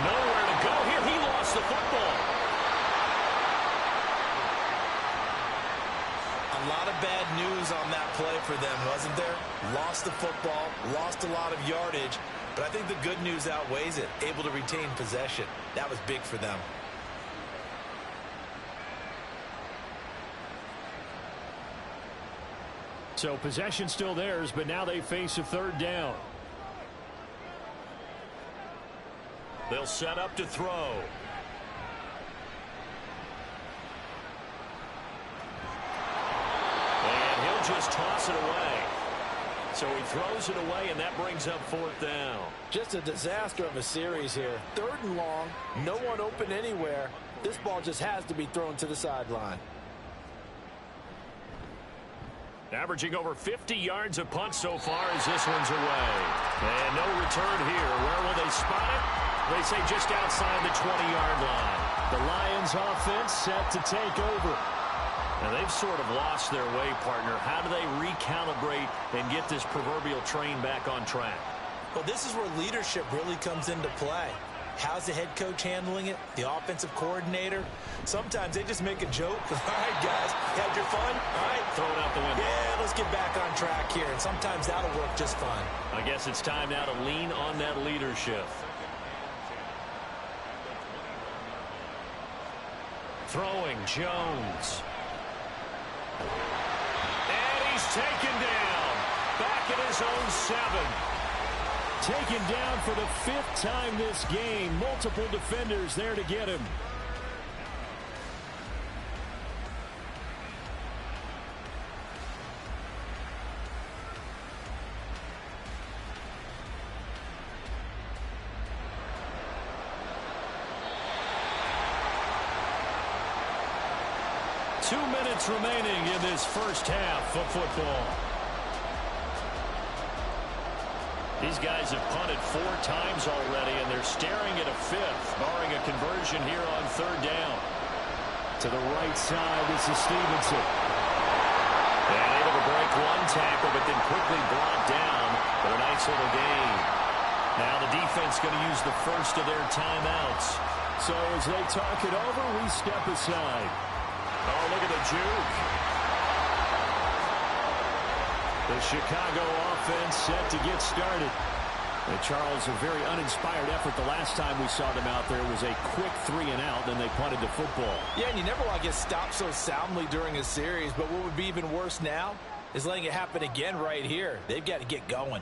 Nowhere to go here. He lost the football. A lot of bad news on that play for them, wasn't there? Lost the football, lost a lot of yardage, but I think the good news outweighs it. Able to retain possession. That was big for them. So possession still theirs, but now they face a 3rd down. They'll set up to throw. Just toss it away. So he throws it away, and that brings up 4th down. Just a disaster of a series here. 3rd and long, no one open anywhere. This ball just has to be thrown to the sideline. Averaging over 50 yards a punt so far as this one's away. And no return here. Where will they spot it? They say just outside the 20-yard line. The Lions offense set to take over. Now they've sort of lost their way, partner. How do they recalibrate and get this proverbial train back on track? Well, this is where leadership really comes into play. How's the head coach handling it? The offensive coordinator? Sometimes they just make a joke. All right, guys, you had your fun? All right. Throw it out the window. Yeah, let's get back on track here. And sometimes that'll work just fine. I guess it's time now to lean on that leadership. Throwing Jones. And he's taken down. Back at his own 7. Taken down for the 5th time this game. Multiple defenders there to get him. Remaining in this first half of football. These guys have punted 4 times already, and they're staring at a 5th, barring a conversion here on 3rd down. To the right side, this is Stevenson. And able to break one tackle, but then quickly brought down. But a nice little gain. Now the defense going to use the first of their timeouts. So as they talk it over, we step aside. Oh, look at the juke. The Chicago offense set to get started. And Charles, a very uninspired effort the last time we saw them out there. It was a quick 3-and-out, then they punted the football. Yeah, and you never want to get stopped so soundly during a series, but what would be even worse now is letting it happen again right here. They've got to get going.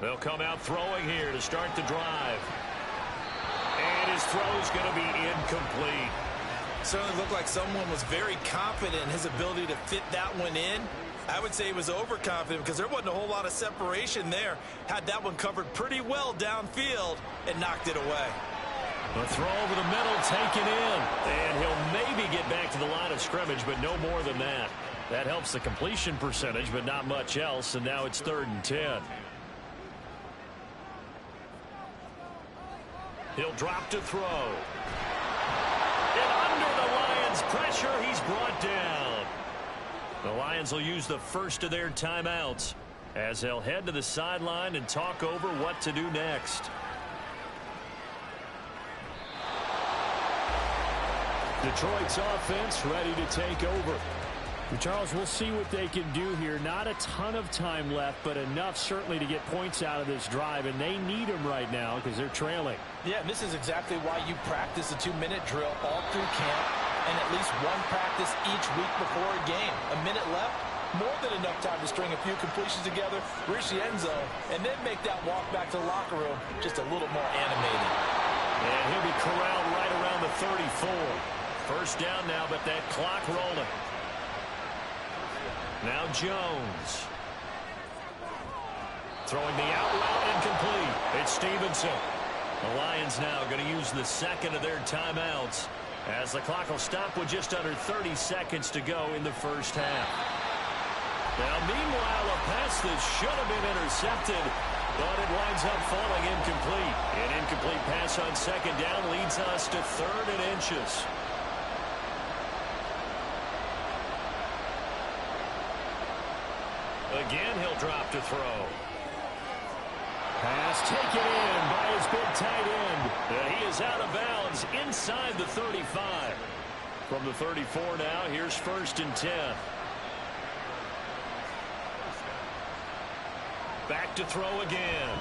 They'll come out throwing here to start the drive. And his throw's going to be incomplete. Certainly looked like someone was very confident in his ability to fit that one in. I would say he was overconfident because there wasn't a whole lot of separation there. Had that one covered pretty well downfield and knocked it away. The throw over the middle taken in. And he'll maybe get back to the line of scrimmage, but no more than that. That helps the completion percentage, but not much else. And now it's 3rd and 10. He'll drop to throw. And under the Lions' pressure, he's brought down. The Lions will use the first of their timeouts as they'll head to the sideline and talk over what to do next. Detroit's offense ready to take over. Charles, we'll see what they can do here. Not a ton of time left, but enough certainly to get points out of this drive, and they need them right now because they're trailing. Yeah, and this is exactly why you practice a 2-minute drill all through camp and at least one practice each week before a game. A minute left, more than enough time to string a few completions together, reach the end zone, and then make that walk back to the locker room just a little more animated. And he'll be corralled right around the 34. First down now, but that clock rolling. Now Jones. Throwing the out route incomplete. It's Stevenson. The Lions now going to use the second of their timeouts as the clock will stop with just under 30 seconds to go in the first half. Now, meanwhile, a pass that should have been intercepted, but it winds up falling incomplete. An incomplete pass on second down leads us to 3rd and inches. Again, he'll drop to throw. Pass taken in by his big tight end. He is out of bounds inside the 35. From the 34 now, here's 1st and 10. Back to throw again.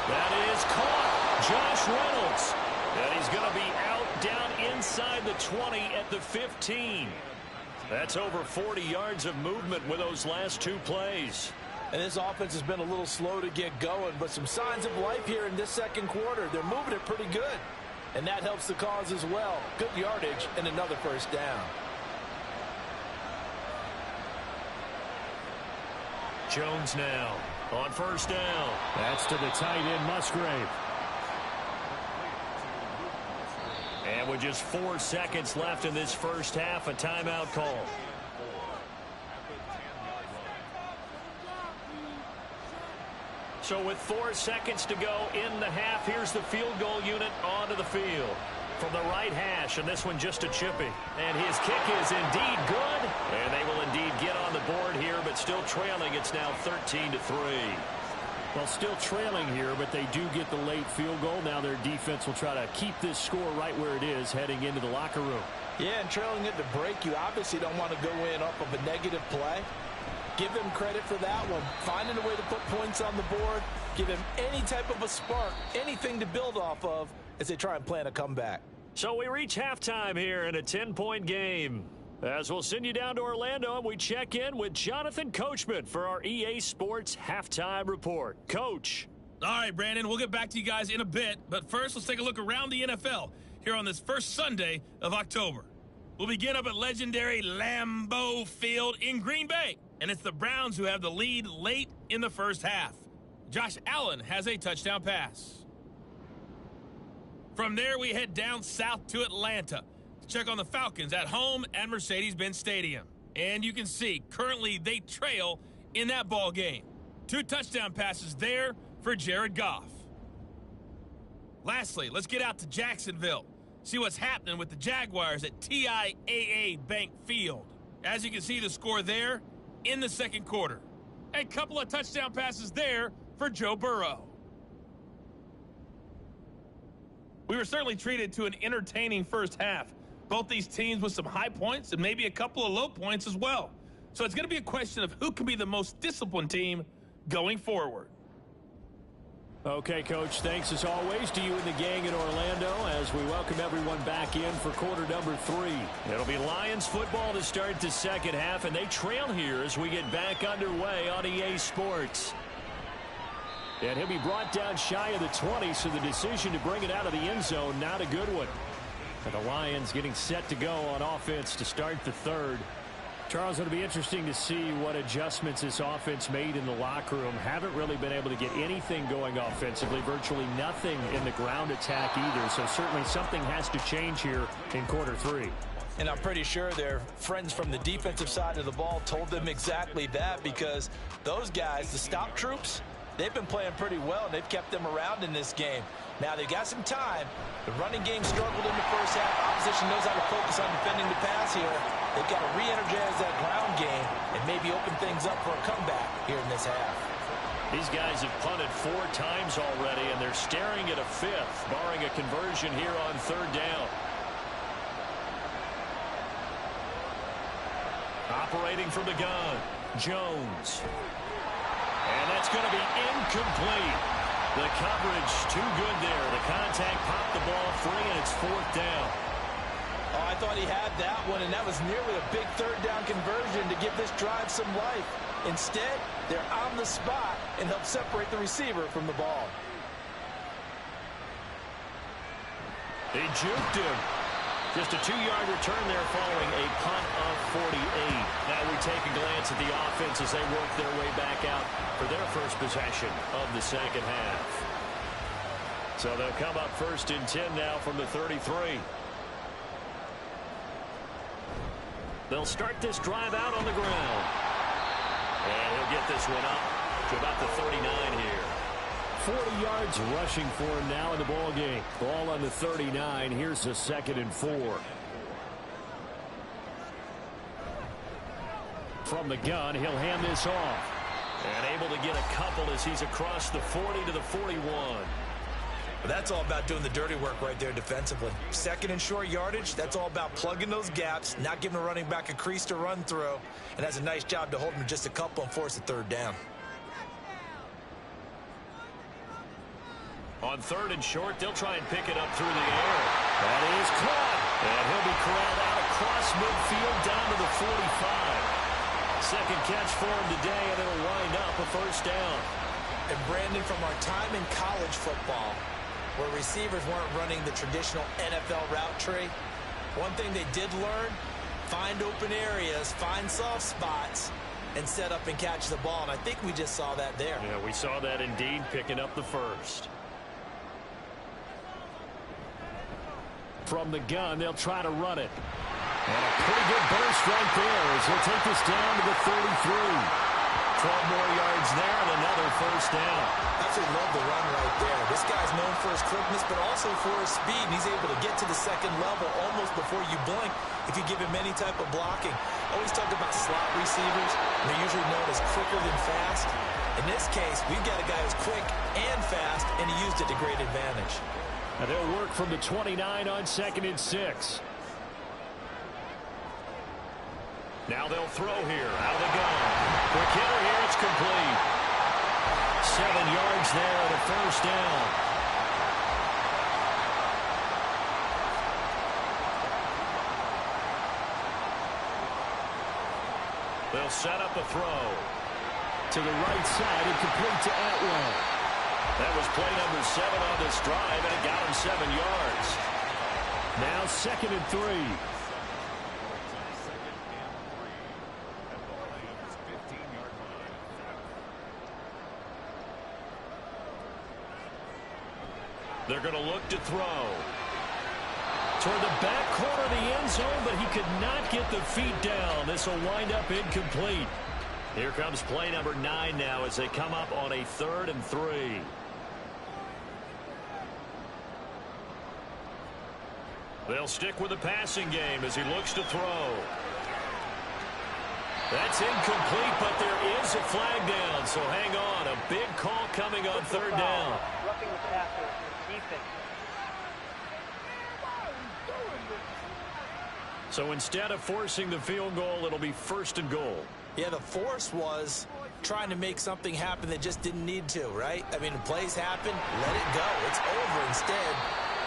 That is caught. Josh Reynolds. And he's going to be out down inside the 20 at the 15. That's over 40 yards of movement with those last 2 plays. And this offense has been a little slow to get going, but some signs of life here in this second quarter. They're moving it pretty good, and that helps the cause as well. Good yardage and another first down. Jones now on first down. That's to the tight end, Musgrave. And with just 4 seconds left in this first half, a timeout call. So with 4 seconds to go in the half, here's the field goal unit onto the field. From the right hash, and this one just a chippy. And his kick is indeed good. And they will indeed get on the board here, but still trailing. It's now 13-3. Well, still trailing here, but they do get the late field goal. Now their defense will try to keep this score right where it is heading into the locker room. Yeah, and trailing at the break, you obviously don't want to go in off of a negative play. Give them credit for that one. Finding a way to put points on the board. Give them any type of a spark, anything to build off of as they try and plan a comeback. So we reach halftime here in a 10-point game. As we'll send you down to Orlando, and we check in with Jonathan Coachman for our EA Sports Halftime Report. Coach. All right, Brandon, we'll get back to you guys in a bit. But first, let's take a look around the NFL here on this first Sunday of October. We'll begin up at legendary Lambeau Field in Green Bay. And it's the Browns who have the lead late in the first half. Josh Allen has a touchdown pass. From there, we head down south to Atlanta to check on the Falcons at home at Mercedes-Benz Stadium. And you can see, currently they trail in that ball game. 2 touchdown passes there for Jared Goff. Lastly, let's get out to Jacksonville. See what's happening with the Jaguars at TIAA Bank Field. As you can see, the score there in the second quarter. A couple of touchdown passes there for Joe Burrow. We were certainly treated to an entertaining first half. Both these teams with some high points and maybe a couple of low points as well. So it's going to be a question of who can be the most disciplined team going forward. Okay, Coach, thanks as always to you and the gang in Orlando as we welcome everyone back in for quarter number 3. It'll be Lions football to start the second half, and they trail here as we get back underway on EA Sports. And he'll be brought down shy of the 20, so the decision to bring it out of the end zone, not a good one. And the Lions getting set to go on offense to start the third. Charles, it'll be interesting to see what adjustments this offense made in the locker room. Haven't really been able to get anything going offensively, virtually nothing in the ground attack either. So certainly something has to change here in quarter three. And I'm pretty sure their friends from the defensive side of the ball told them exactly that, because those guys, the stop troops, they've been playing pretty well. They've kept them around in this game. Now they've got some time. The running game struggled in the first half. Opposition knows how to focus on defending the pass here. They've got to re-energize that ground game and maybe open things up for a comeback here in this half. These guys have punted 4 times already, and they're staring at a 5th, barring a conversion here on third down. Operating from the gun, Jones. And that's going to be incomplete. The coverage too good there. The contact popped the ball free, and it's 4th down. Oh, I thought he had that one, and that was nearly a big third down conversion to give this drive some life. Instead, they're on the spot and help separate the receiver from the ball. They juked him. Just a 2-yard return there following a punt of 48. Now we take a glance at the offense as they work their way back out for their first possession of the second half. So they'll come up 1st and 10 now from the 33. They'll start this drive out on the ground. And he'll get this one up to about the 39 here. 40 yards rushing for him now in the ball game. Ball on the 39. Here's a 2nd and 4. From the gun, he'll hand this off. And able to get a couple as he's across the 40 to the 41. That's all about doing the dirty work right there defensively. 2nd and short yardage, that's all about plugging those gaps, not giving a running back a crease to run through, and has a nice job to hold him just a couple and force a 3rd down. On 3rd and short, they'll try and pick it up through the air. That is caught. And he'll be corralled out across midfield down to the 45. Second catch for him today, and it'll wind up a 1st down. And Brandon, from our time in college football, where receivers weren't running the traditional NFL route tree, one thing they did learn, find open areas, find soft spots, and set up and catch the ball. And I think we just saw that there. Yeah, we saw that indeed, picking up the 1st. From the gun, they'll try to run it. And a pretty good burst right there as he'll take this down to the 33. 12 more yards there and another 1st down. Absolutely love the run right there. This guy's known for his quickness, but also for his speed. And he's able to get to the 2nd level almost before you blink if you give him any type of blocking. Always talk about slot receivers, and they're usually known as quicker than fast. In this case, we've got a guy who's quick and fast, and he used it to great advantage. And they'll work from the 29 on 2nd and 6. Now they'll throw here out of the gun. Quick hitter here, it's complete. 7 yards there and a 1st down. They'll set up a throw. To the right side and complete to Atwell. That was play number 7 on this drive, and it got him 7 yards. Now 2nd and 3. They're going to look to throw. Toward the back corner of the end zone, but he could not get the feet down. This will wind up incomplete. Here comes play number 9 now as they come up on a 3rd and 3. They'll stick with the passing game as he looks to throw. That's incomplete, but there is a flag down, so hang on. A big call coming on 3rd down. Roughing the passer, defense. So instead of forcing the field goal, it'll be 1st and goal. Yeah, the force was trying to make something happen that just didn't need to, right? I mean, the plays happen, let it go. It's over. Instead,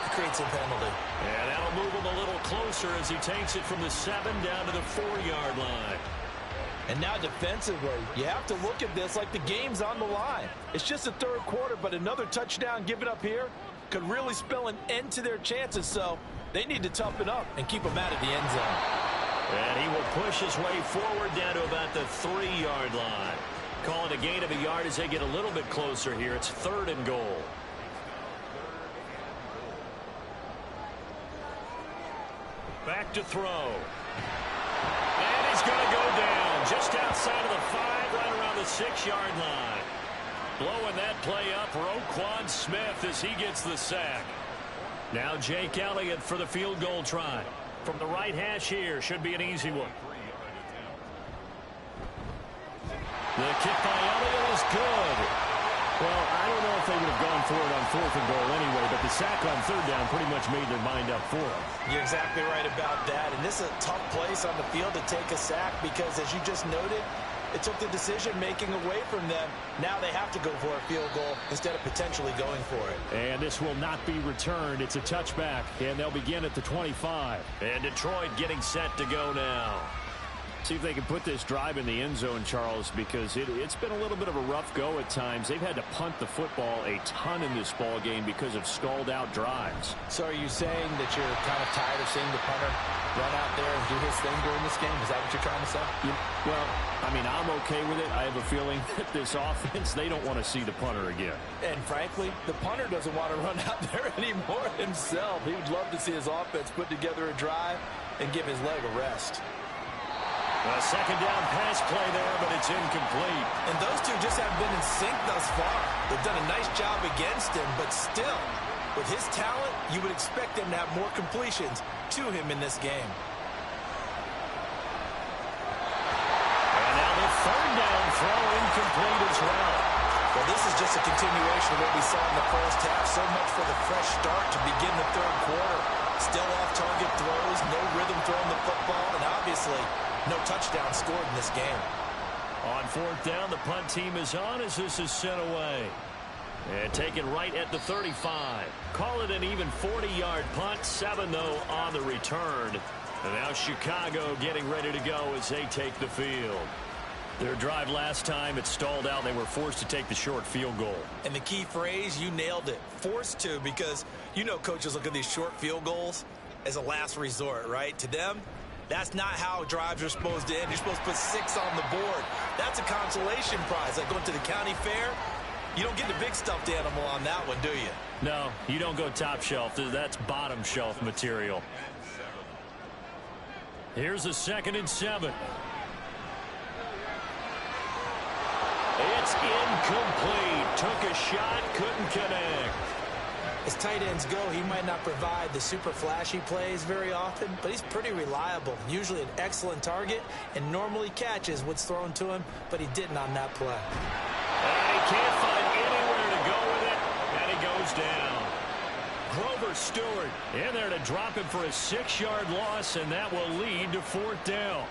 it creates a penalty. And that'll move him a little closer as he takes it from the 7 down to the 4-yard line. And now defensively, you have to look at this like the game's on the line. It's just the third quarter, but another touchdown given up here could really spell an end to their chances. So they need to toughen up and keep them out of the end zone. And he will push his way forward down to about the 3-yard line. Calling a gain of a yard as they get a little bit closer here. It's 3rd and goal. Back to throw. And he's going to go down just outside of the 5, right around the 6-yard line. Blowing that play up, Roquan Smith as he gets the sack. Now Jake Elliott for the field goal try. From the right hash here, should be an easy one. The kick by Elliott is good. Well, I don't know if they would have gone for it on 4th and goal anyway, but the sack on 3rd down pretty much made their mind up for it. You're exactly right about that. And this is a tough place on the field to take a sack because, as you just noted, it took the decision-making away from them. Now they have to go for a field goal instead of potentially going for it. And this will not be returned. It's a touchback, and they'll begin at the 25. And Detroit getting set to go now. See if they can put this drive in the end zone, Charles, because it's been a little bit of a rough go at times. They've had to punt the football a ton in this ball game because of stalled-out drives. So are you saying that you're kind of tired of seeing the punter run out there and do his thing during this game? Is that what you're trying to say? Well, I mean, I'm okay with it. I have a feeling that this offense, they don't want to see the punter again. And frankly, the punter doesn't want to run out there anymore himself. He would love to see his offense put together a drive and give his leg a rest. A second down pass play there, but it's incomplete. And those two just haven't been in sync thus far. They've done a nice job against him, but still, with his talent, you would expect them to have more completions to him in this game. And now the 3rd down throw incomplete as well. Well, this is just a continuation of what we saw in the first half. So much for the fresh start to begin the 3rd quarter. Still off-target throws, no rhythm throwing the football, and obviously no touchdown scored in this game. On 4th down, the punt team is on as this is sent away. And taken right at the 35. Call it an even 40-yard punt. 7, though, on the return. And now Chicago getting ready to go as they take the field. Their drive last time, it stalled out. They were forced to take the short field goal. And the key phrase, you nailed it. Forced to, because you know coaches look at these short field goals as a last resort, right? To them, that's not how drives are supposed to end. You're supposed to put 6 on the board. That's a consolation prize. Like going to the county fair, you don't get the big stuffed animal on that one, do you? No, you don't go top shelf. That's bottom shelf material. Here's a 2nd and 7. It's incomplete. Took a shot, couldn't connect. As tight ends go, he might not provide the super flashy plays very often, but he's pretty reliable. Usually an excellent target and normally catches what's thrown to him, but he didn't on that play. And he can't find anywhere to go with it, and he goes down. Grover Stewart in there to drop him for a 6-yard loss, and that will lead to 4th down.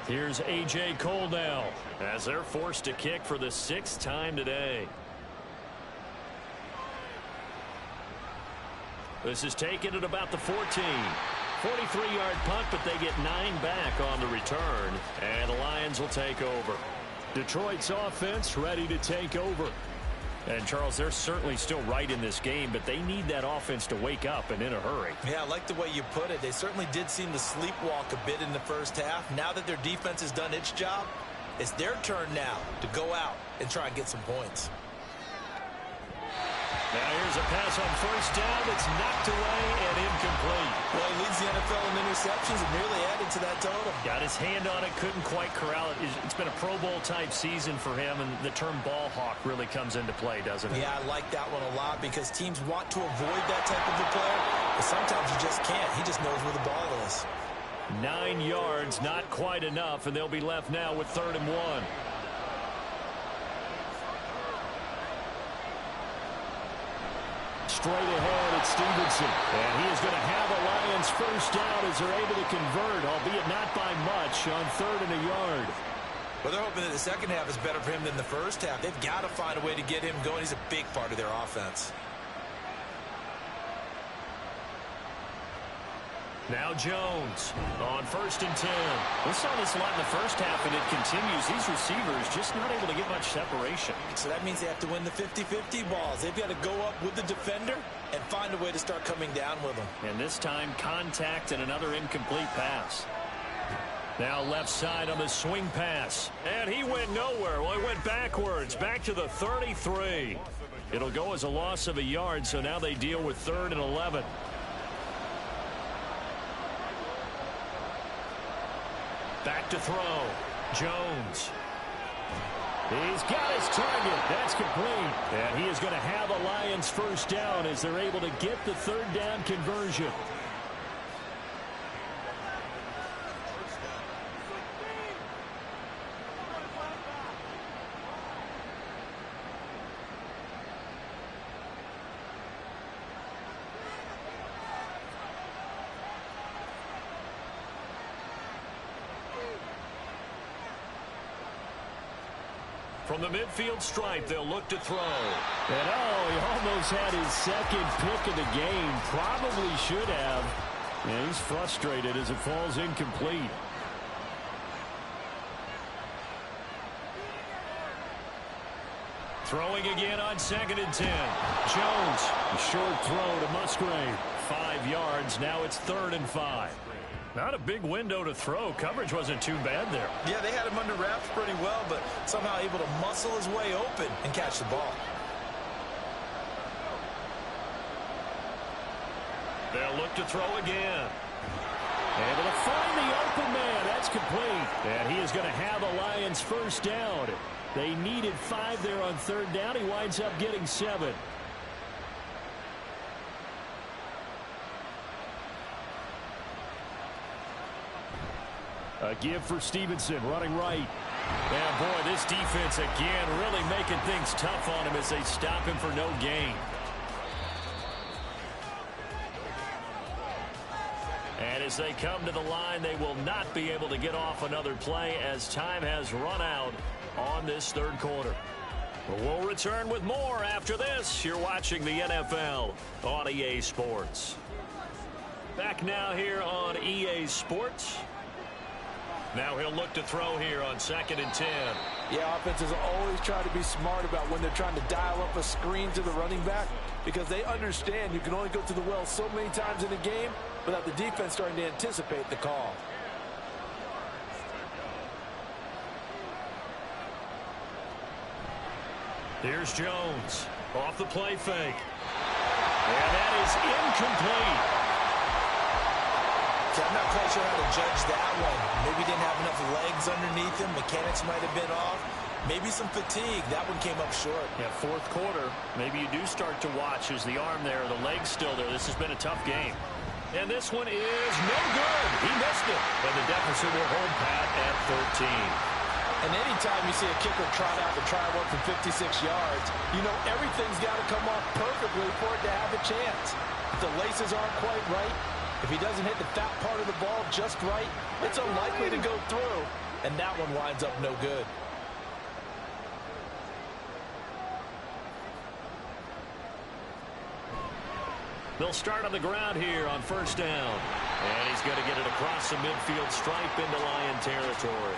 Here's A.J. Coldell as they're forced to kick for the 6th time today. This is taken at about the 14. 43-yard punt, but they get 9 back on the return, and the Lions will take over. Detroit's offense ready to take over. And, Charles, they're certainly still right in this game, but they need that offense to wake up and in a hurry. Yeah, I like the way you put it. They certainly did seem to sleepwalk a bit in the first half. Now that their defense has done its job, it's their turn now to go out and try and get some points. Now here's a pass on 1st down. It's knocked away and incomplete. Well, he leads the NFL in interceptions and nearly added to that total. Got his hand on it, couldn't quite corral it. It's been a Pro Bowl type season for him, and the term ball hawk really comes into play, doesn't it? Yeah, I like that one a lot because teams want to avoid that type of a player, but sometimes you just can't. He just knows where the ball is. 9 yards, not quite enough, and they'll be left now with 3rd and 1. Straight ahead, it's Stevenson. And he is going to have a Lions 1st down as they're able to convert, albeit not by much, on 3rd and a yard. Well, they're hoping that the second half is better for him than the first half. They've got to find a way to get him going. He's a big part of their offense. Now Jones on 1st and 10. We saw this a lot in the first half, and it continues. These receivers just not able to get much separation. So that means they have to win the 50-50 balls. They've got to go up with the defender and find a way to start coming down with them. And this time, contact and another incomplete pass. Now left side on the swing pass. And he went nowhere. Well, he went backwards, back to the 33. It'll go as a loss of a yard, so now they deal with 3rd and 11. Back to throw. Jones. He's got his target. That's complete. And he is going to have a Lions first down as they're able to get the 3rd down conversion. From the midfield stripe, they'll look to throw. And he almost had his 2nd pick of the game. Probably should have. And he's frustrated as it falls incomplete. Throwing again on 2nd and 10. Jones, a short throw to Musgrave. 5 yards. Now it's 3rd and 5. Not a big window to throw. Coverage wasn't too bad there. Yeah, they had him under wraps pretty well, but somehow able to muscle his way open and catch the ball. They'll look to throw again. Able to find the open man. That's complete. And he is going to have a Lions first down. They needed 5 there on 3rd down. He winds up getting 7. A give for Stevenson, running right. And boy, this defense again really making things tough on him as they stop him for no gain. And as they come to the line, they will not be able to get off another play as time has run out on this 3rd quarter. We'll return with more after this. You're watching the NFL on EA Sports. Back now here on EA Sports. Now he'll look to throw here on 2nd and 10. Yeah, offenses always try to be smart about when they're trying to dial up a screen to the running back because they understand you can only go to the well so many times in a game without the defense starting to anticipate the call. Here's Jones off the play fake. And that is incomplete. I'm not quite sure how to judge that one. Maybe didn't have enough legs underneath him. Mechanics might have been off. Maybe some fatigue. That one came up short. Yeah, 4th quarter. Maybe you do start to watch as the arm there, the leg's still there. This has been a tough game. And this one is no good. He missed it. And the deficit will hold pat at 13. And anytime you see a kicker trot out to try one from 56 yards, you know everything's got to come off perfectly for it to have a chance. If the laces aren't quite right, if he doesn't hit the fat part of the ball just right, it's unlikely to go through, and that one winds up no good. They'll start on the ground here on 1st down. And he's going to get it across the midfield stripe into Lion territory.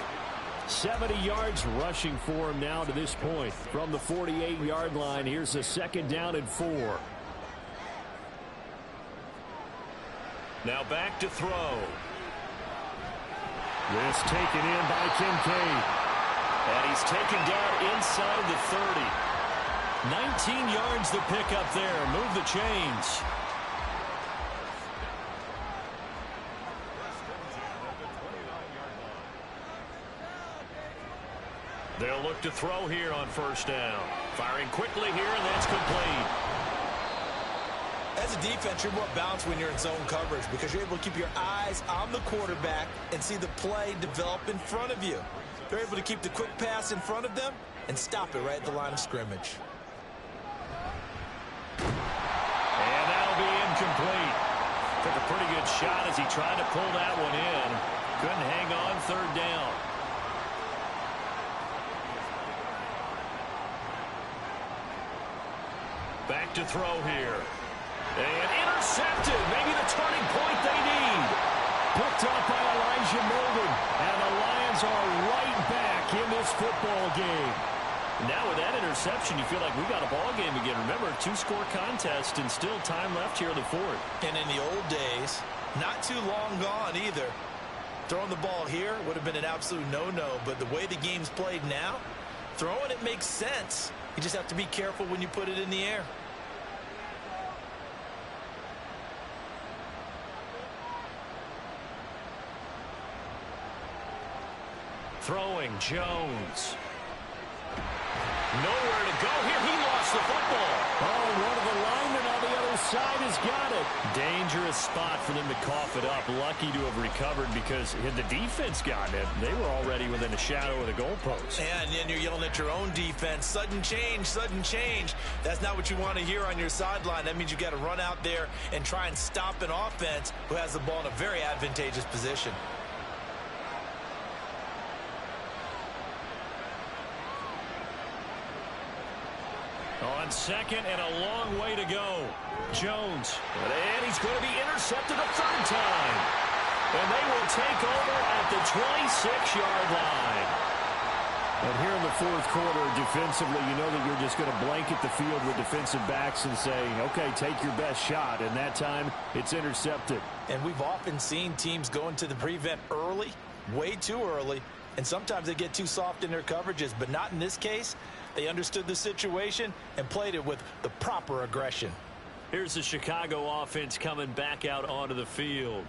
70 yards rushing for him now to this point. From the 48-yard line, here's the 2nd down and 4. Now back to throw. This taken in by Kincaid. And he's taken down inside the 30. 19 yards the pickup there. Move the chains. They'll look to throw here on 1st down. Firing quickly here, and that's complete. As a defense, you're more balanced when you're in zone coverage because you're able to keep your eyes on the quarterback and see the play develop in front of you. They're able to keep the quick pass in front of them and stop it right at the line of scrimmage. And that'll be incomplete. Took a pretty good shot as he tried to pull that one in. Couldn't hang on 3rd down. Back to throw here. And intercepted. Maybe the turning point they need. Picked up by Elijah Molden. And the Lions are right back in this football game. Now with that interception, you feel like we got a ball game again. Remember, 2-score contest and still time left here in the fourth. And in the old days, not too long gone either, throwing the ball here would have been an absolute no-no. But the way the game's played now, throwing it makes sense. You just have to be careful when you put it in the air. Throwing Jones. Nowhere to go here. He lost the football. Oh, one of the linemen on the other side has got it. Dangerous spot for them to cough it up. Lucky to have recovered because had the defense gotten it, they were already within a shadow of the goalpost. And then you're yelling at your own defense. Sudden change, sudden change. That's not what you want to hear on your sideline. That means you got to run out there and try and stop an offense who has the ball in a very advantageous position. On second and a long way to go. Jones. And he's going to be intercepted a third time. And they will take over at the 26-yard line. And here in the fourth quarter, defensively, you know that you're just going to blanket the field with defensive backs and say, okay, take your best shot. And that time, it's intercepted. And we've often seen teams go into the prevent early, way too early, and sometimes they get too soft in their coverages, but not in this case. They understood the situation and played it with the proper aggression. Here's the Chicago offense coming back out onto the field.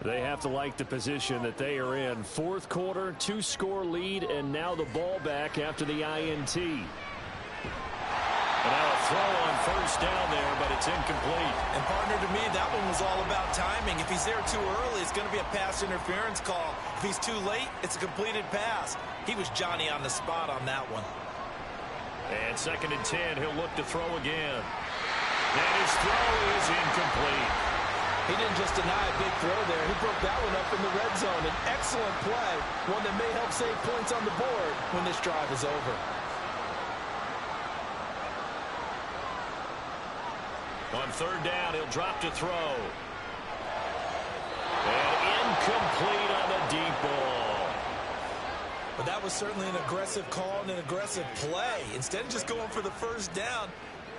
They have to like the position that they are in. Fourth quarter, 2-score lead, and now the ball back after the INT. And now a throw on first down there, but it's incomplete. And partner, to me, that one was all about timing. If he's there too early, it's going to be a pass interference call. If he's too late, it's a completed pass. He was Johnny on the spot on that one. And second and 10, he'll look to throw again. And his throw is incomplete. He didn't just deny a big throw there. He broke that one up in the red zone. An excellent play, one that may help save points on the board when this drive is over. On third down, he'll drop to throw. And incomplete on the deep ball. But that was certainly an aggressive call and an aggressive play. Instead of just going for the first down,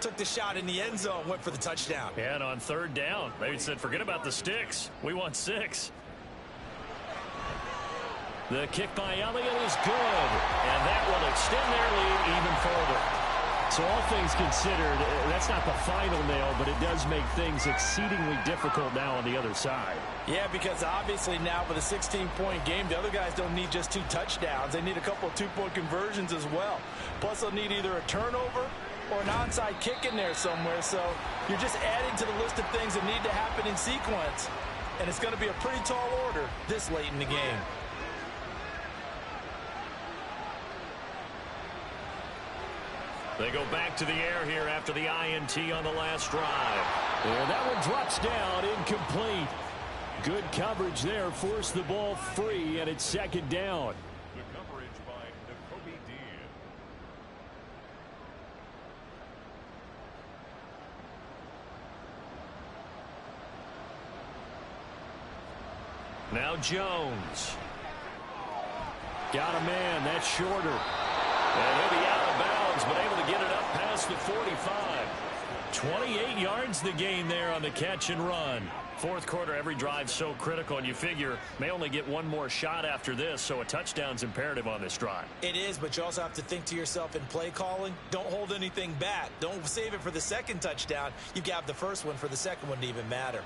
took the shot in the end zone, went for the touchdown. And on third down, they said, forget about the sticks. We want 6. The kick by Elliott is good. And that will extend their lead even further. So all things considered, that's not the final nail, but it does make things exceedingly difficult now on the other side. Yeah, because obviously now with a 16-point game, the other guys don't need just 2 touchdowns. They need a couple of 2-point conversions as well. Plus, they'll need either a turnover or an onside kick in there somewhere. So you're just adding to the list of things that need to happen in sequence. And it's going to be a pretty tall order this late in the game. They go back to the air here after the INT on the last drive. And that one drops down, incomplete. Good coverage there, forced the ball free, and it's second down. The coverage by Nakobe Dean. Now Jones. Got a man, that's shorter. And he'll be out of bounds, but able to get it up past the 45. 28 yards the gain there on the catch and run. Fourth quarter, every drive so critical, and you figure may only get one more shot after this, so a touchdown's imperative on this drive. It is, but you also have to think to yourself in play calling, don't hold anything back. Don't save it for the second touchdown. You have the first one for the second one to even matter.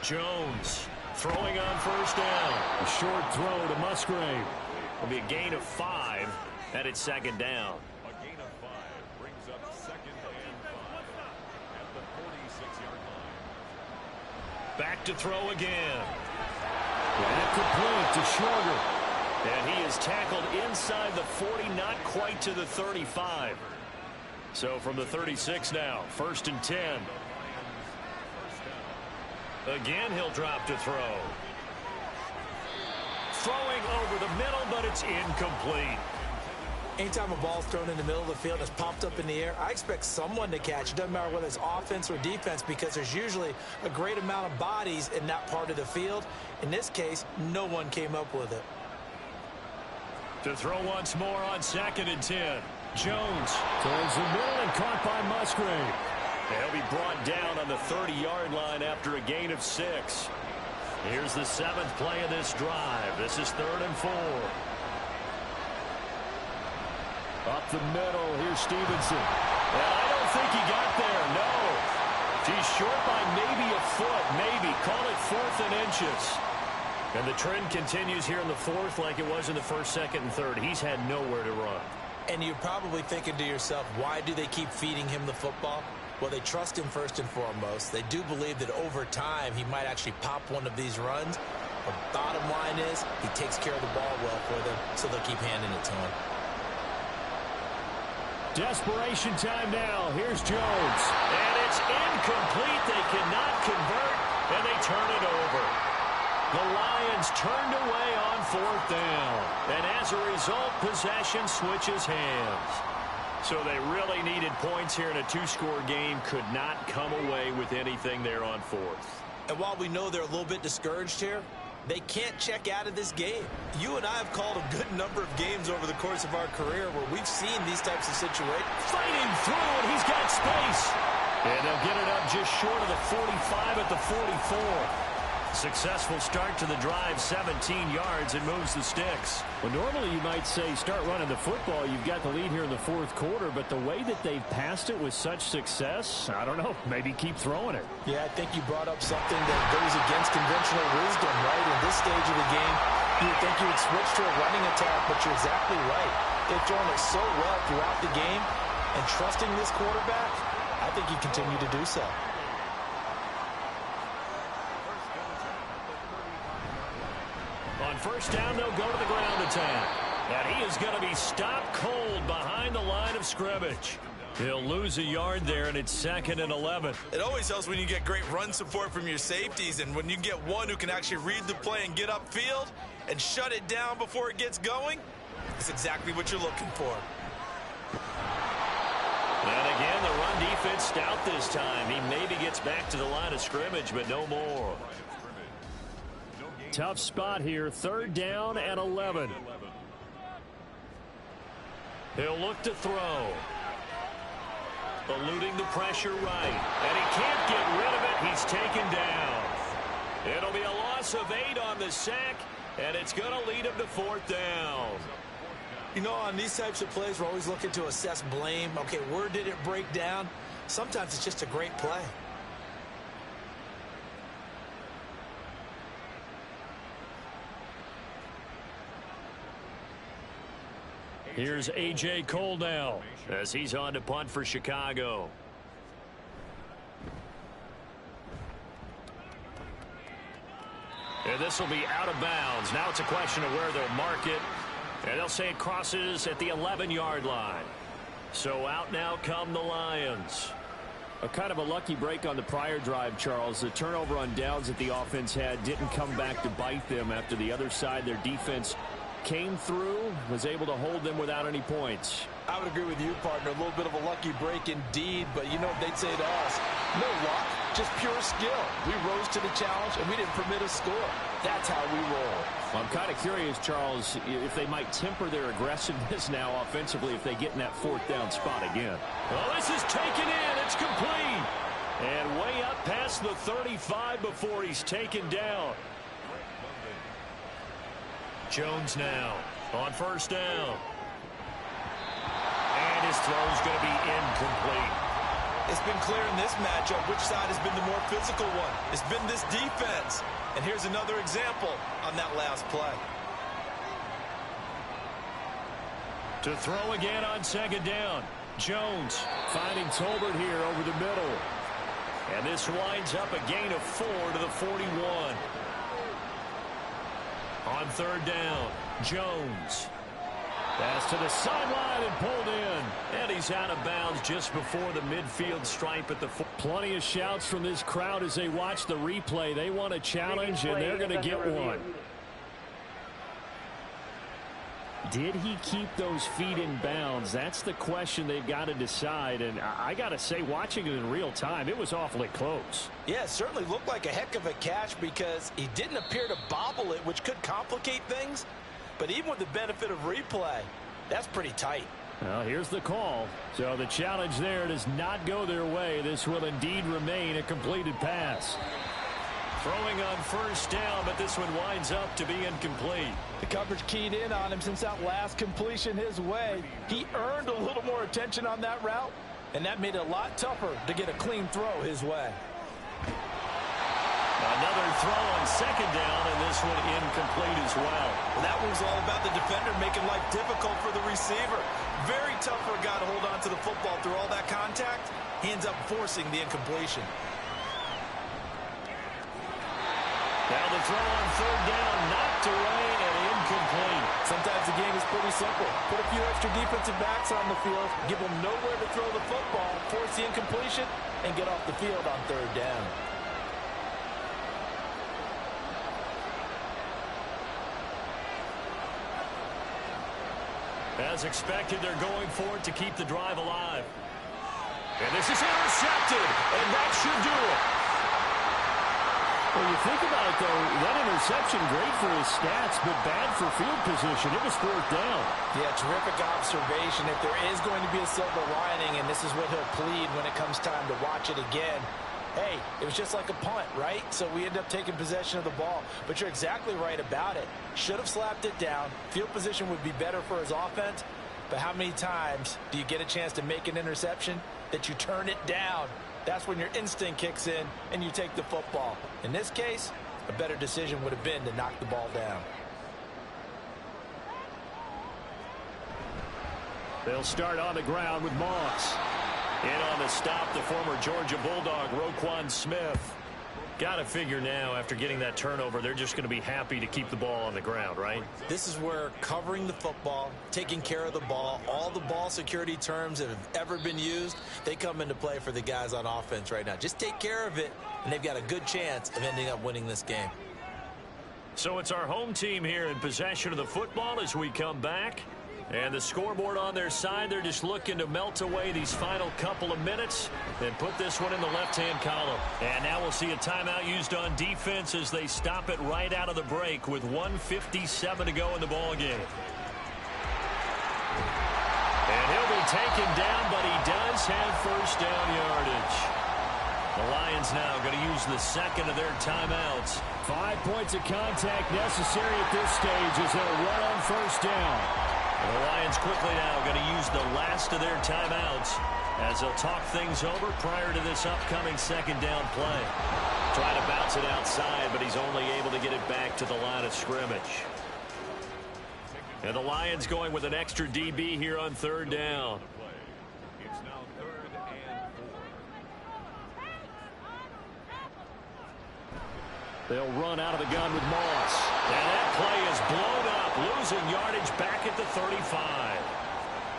Jones throwing on first down. A short throw to Musgrave. It'll be a gain of 5, and it's second down. A gain of 5 brings up second and 5 at the 46-yard line. Back to throw again. And complete to Shorter. And he is tackled inside the 40, not quite to the 35. So from the 36 now, first and 10. Again, he'll drop to throw. Throwing over the middle, but it's incomplete. Anytime a ball's thrown in the middle of the field and it's popped up in the air, I expect someone to catch. It doesn't matter whether it's offense or defense because there's usually a great amount of bodies in that part of the field. In this case, no one came up with it. To throw once more on 2nd and 10. Jones towards the middle and caught by Musgrave. He'll be brought down on the 30-yard line after a gain of 6. Here's the 7th play of this drive. This is 3rd and 4. Up the middle, here's Stevenson. And I don't think he got there, no. He's short by maybe a foot, maybe. Call it 4th and inches. And the trend continues here in the 4th like it was in the 1st, 2nd, and 3rd. He's had nowhere to run. And you're probably thinking to yourself, why do they keep feeding him the football? Well, they trust him first and foremost. They do believe that over time he might actually pop one of these runs. But bottom line is he takes care of the ball well for them, so they'll keep handing it to him. Desperation time now. Here's Jones. And it's incomplete. They cannot convert, and they turn it over. The Lions turned away on 4th down. And as a result, possession switches hands. So they really needed points here in a 2-score game. Could not come away with anything there on 4th. And while we know they're a little bit discouraged here, they can't check out of this game. You and I have called a good number of games over the course of our career where we've seen these types of situations. Fighting through, and he's got space. And they'll get it up just short of the 45 at the 44. Successful start to the drive, 17 yards, and moves the sticks. Well, normally you might say start running the football. You've got the lead here in the 4th quarter, but the way that they've passed it with such success, I don't know, maybe keep throwing it. Yeah, I think you brought up something that goes against conventional wisdom, right? In this stage of the game, you would think you would switch to a running attack, but you're exactly right. They've thrown it so well throughout the game, and trusting this quarterback, I think you continue to do so. On 1st down, they'll go to the ground attack. And he is going to be stopped cold behind the line of scrimmage. He'll lose a yard there, and it's 2nd and 11. It always helps when you get great run support from your safeties, and when you get one who can actually read the play and get upfield and shut it down before it gets going. It's exactly what you're looking for. And again, the run defense stout this time. He maybe gets back to the line of scrimmage, but no more. Tough spot here, 3rd down and 11. He'll look to throw. Eluding the pressure right. And he can't get rid of it. He's taken down. It'll be a loss of 8 on the sack, and it's going to lead him to 4th down. You know, on these types of plays, we're always looking to assess blame. Okay, where did it break down? Sometimes it's just a great play. Here's A.J. Cole now as he's on to punt for Chicago. And this will be out of bounds. Now it's a question of where they'll mark it. And they'll say it crosses at the 11-yard line. So out now come the Lions. A kind of a lucky break on the prior drive, Charles. The turnover on downs that the offense had didn't come back to bite them after the other side. Their defense came through, was able to hold them without any points. I would agree with you, partner. A little bit of a lucky break indeed, but you know what they'd say to us? No luck, just pure skill. We rose to the challenge, and we didn't permit a score. That's how we roll. Well, I'm kind of curious, Charles, if they might temper their aggressiveness now offensively if they get in that 4th down spot again. Well, this is taken in. It's complete. And way up past the 35 before he's taken down. Jones now on 1st down. And his throw's going to be incomplete. It's been clear in this matchup which side has been the more physical one. It's been this defense. And here's another example on that last play. To throw again on 2nd down. Jones finding Tolbert here over the middle. And this winds up a gain of 4 to the 41. On 3rd down, Jones. Pass to the sideline and pulled in. And he's out of bounds just before the midfield stripe at the 4. Plenty of shouts from this crowd as they watch the replay. They want a challenge, and they're going to get one. Did he keep those feet in bounds? That's the question they've got to decide. And I got to say, watching it in real time, it was awfully close. Yeah, it certainly looked like a heck of a catch because he didn't appear to bobble it, which could complicate things. But even with the benefit of replay, that's pretty tight. Well, here's the call. So the challenge there does not go their way. This will indeed remain a completed pass. Throwing on first down, but this one winds up to be incomplete. The coverage keyed in on him since that last completion his way. He earned a little more attention on that route, and that made it a lot tougher to get a clean throw his way. Another throw on second down, and this one incomplete as well. That was all about the defender making life difficult for the receiver. Very tough for a guy to hold on to the football through all that contact. He ends up forcing the incompletion. Now the throw on third down, knocked away and incomplete. Sometimes the game is pretty simple. Put a few extra defensive backs on the field, give them nowhere to throw the football, force the incompletion, and get off the field on third down. As expected, they're going for it to keep the drive alive. And this is intercepted, and that should do it. Well, you think about it, though, that interception, great for his stats, but bad for field position. It was fourth down. Yeah, terrific observation. If there is going to be a silver lining, and this is what he'll plead when it comes time to watch it again, hey, it was just like a punt, right? So we end up taking possession of the ball. But you're exactly right about it. Should have slapped it down. Field position would be better for his offense. But how many times do you get a chance to make an interception that you turn it down? That's when your instinct kicks in and you take the football. In this case, a better decision would have been to knock the ball down. They'll start on the ground with Moss. In on the stop, the former Georgia Bulldog, Roquan Smith. Got to figure now, after getting that turnover, they're just going to be happy to keep the ball on the ground, right? This is where covering the football, taking care of the ball, all the ball security terms that have ever been used, they come into play for the guys on offense right now. Just take care of it, and they've got a good chance of ending up winning this game. So it's our home team here in possession of the football as we come back. And the scoreboard on their side, they're just looking to melt away these final couple of minutes and put this one in the left-hand column. And now we'll see a timeout used on defense as they stop it right out of the break with 1:57 to go in the ballgame. And he'll be taken down, but he does have first down yardage. The Lions now going to use the second of their timeouts. 5 points of contact necessary at this stage as they'll run on first down. And the Lions quickly now going to use the last of their timeouts as they'll talk things over prior to this upcoming second down play. Trying to bounce it outside, but he's only able to get it back to the line of scrimmage. And the Lions going with an extra DB here on third down. It's now 3rd and 4. They'll run out of the gun with Moss. And that play is blown up, losing yardage back at the 35.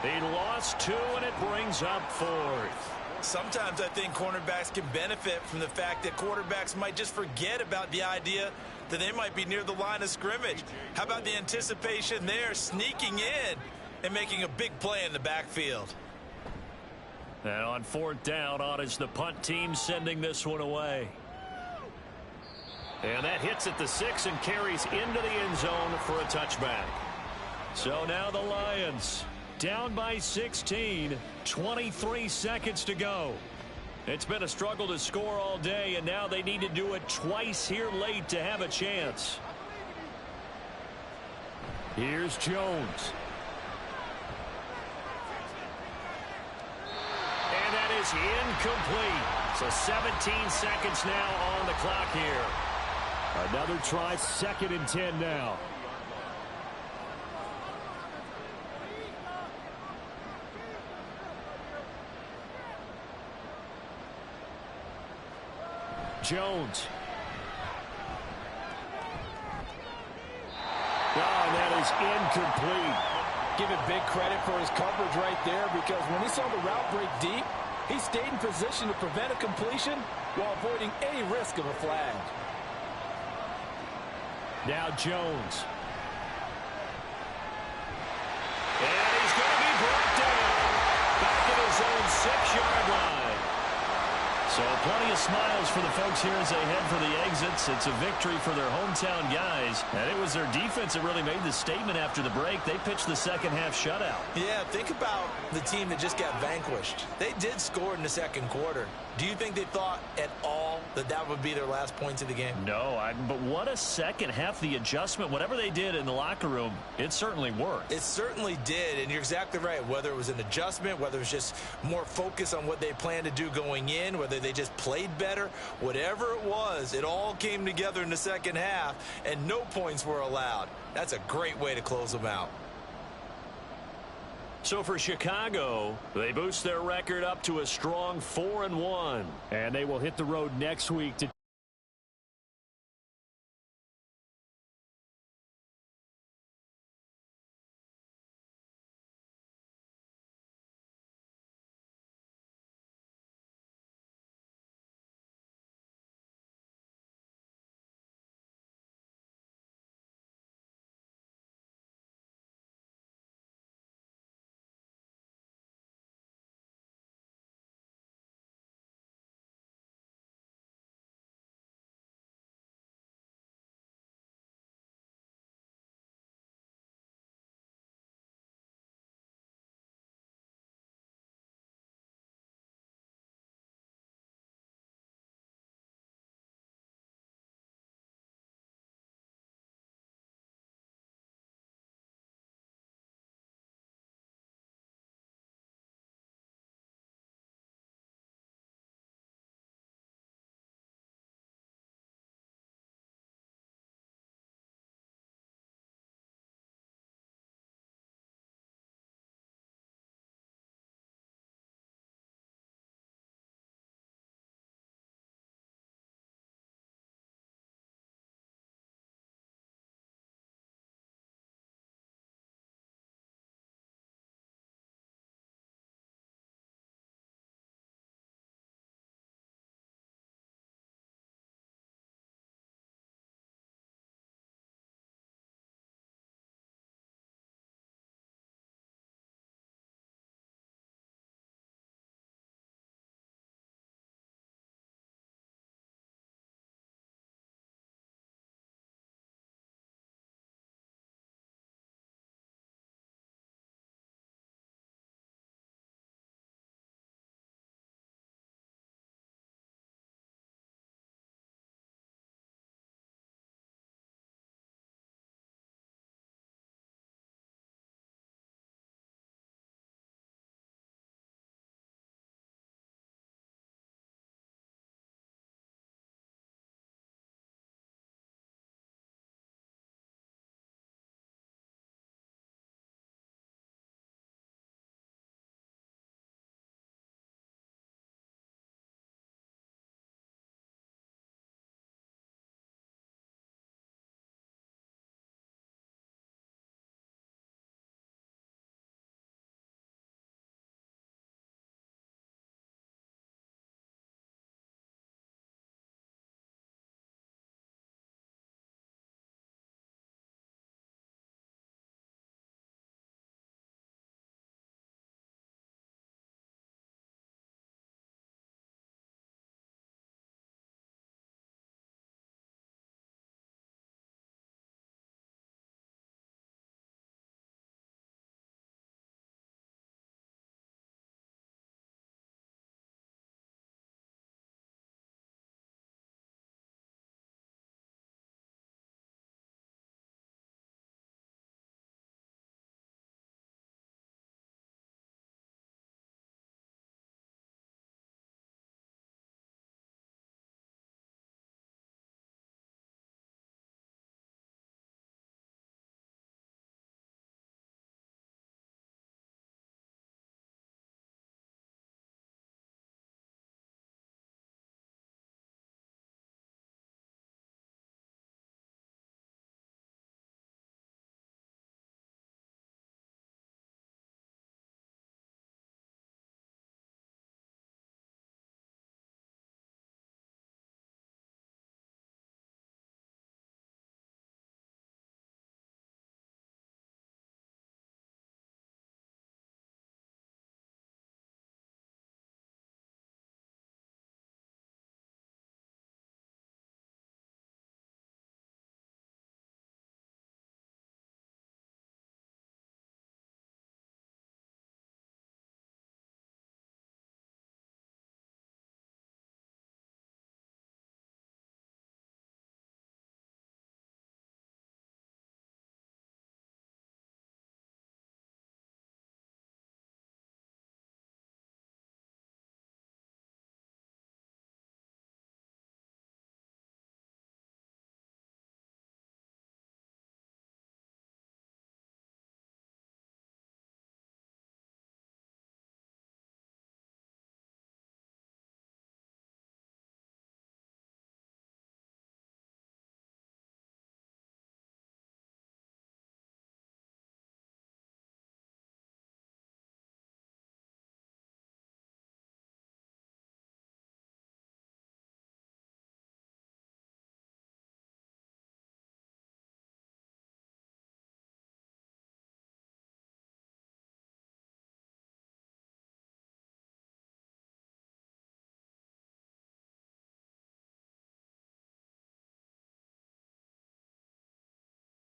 He lost 2, and it brings up 4th. Sometimes I think cornerbacks can benefit from the fact that quarterbacks might just forget about the idea that they might be near the line of scrimmage. How about the anticipation there, sneaking in and making a big play in the backfield? And on 4th down, on is the punt team sending this one away. And that hits at the 6 and carries into the end zone for a touchback. So now the Lions down by 16, 23 seconds to go. It's been a struggle to score all day, and now they need to do it twice here late to have a chance. Here's Jones. And that is incomplete. So 17 seconds now on the clock here. Another try, 2nd and 10 now. Jones. Oh, that is incomplete. Give it big credit for his coverage right there, because when he saw the route break deep, he stayed in position to prevent a completion while avoiding any risk of a flag. Now Jones. 6-yard line. So plenty of smiles for the folks here as they head for the exits. It's a victory for their hometown guys. And it was their defense that really made the statement after the break. They pitched the second half shutout. Yeah, think about the team that just got vanquished. They did score in the second quarter. Do you think they thought at all that that would be their last points of the game? No, but what a second half. The adjustment, whatever they did in the locker room, it certainly worked. It certainly did, and you're exactly right. Whether it was an adjustment, whether it was just more focus on what they planned to do going in, whether they just played better, whatever it was, it all came together in the second half, and no points were allowed. That's a great way to close them out. So for Chicago, they boost their record up to a strong 4-1. And they will hit the road next week to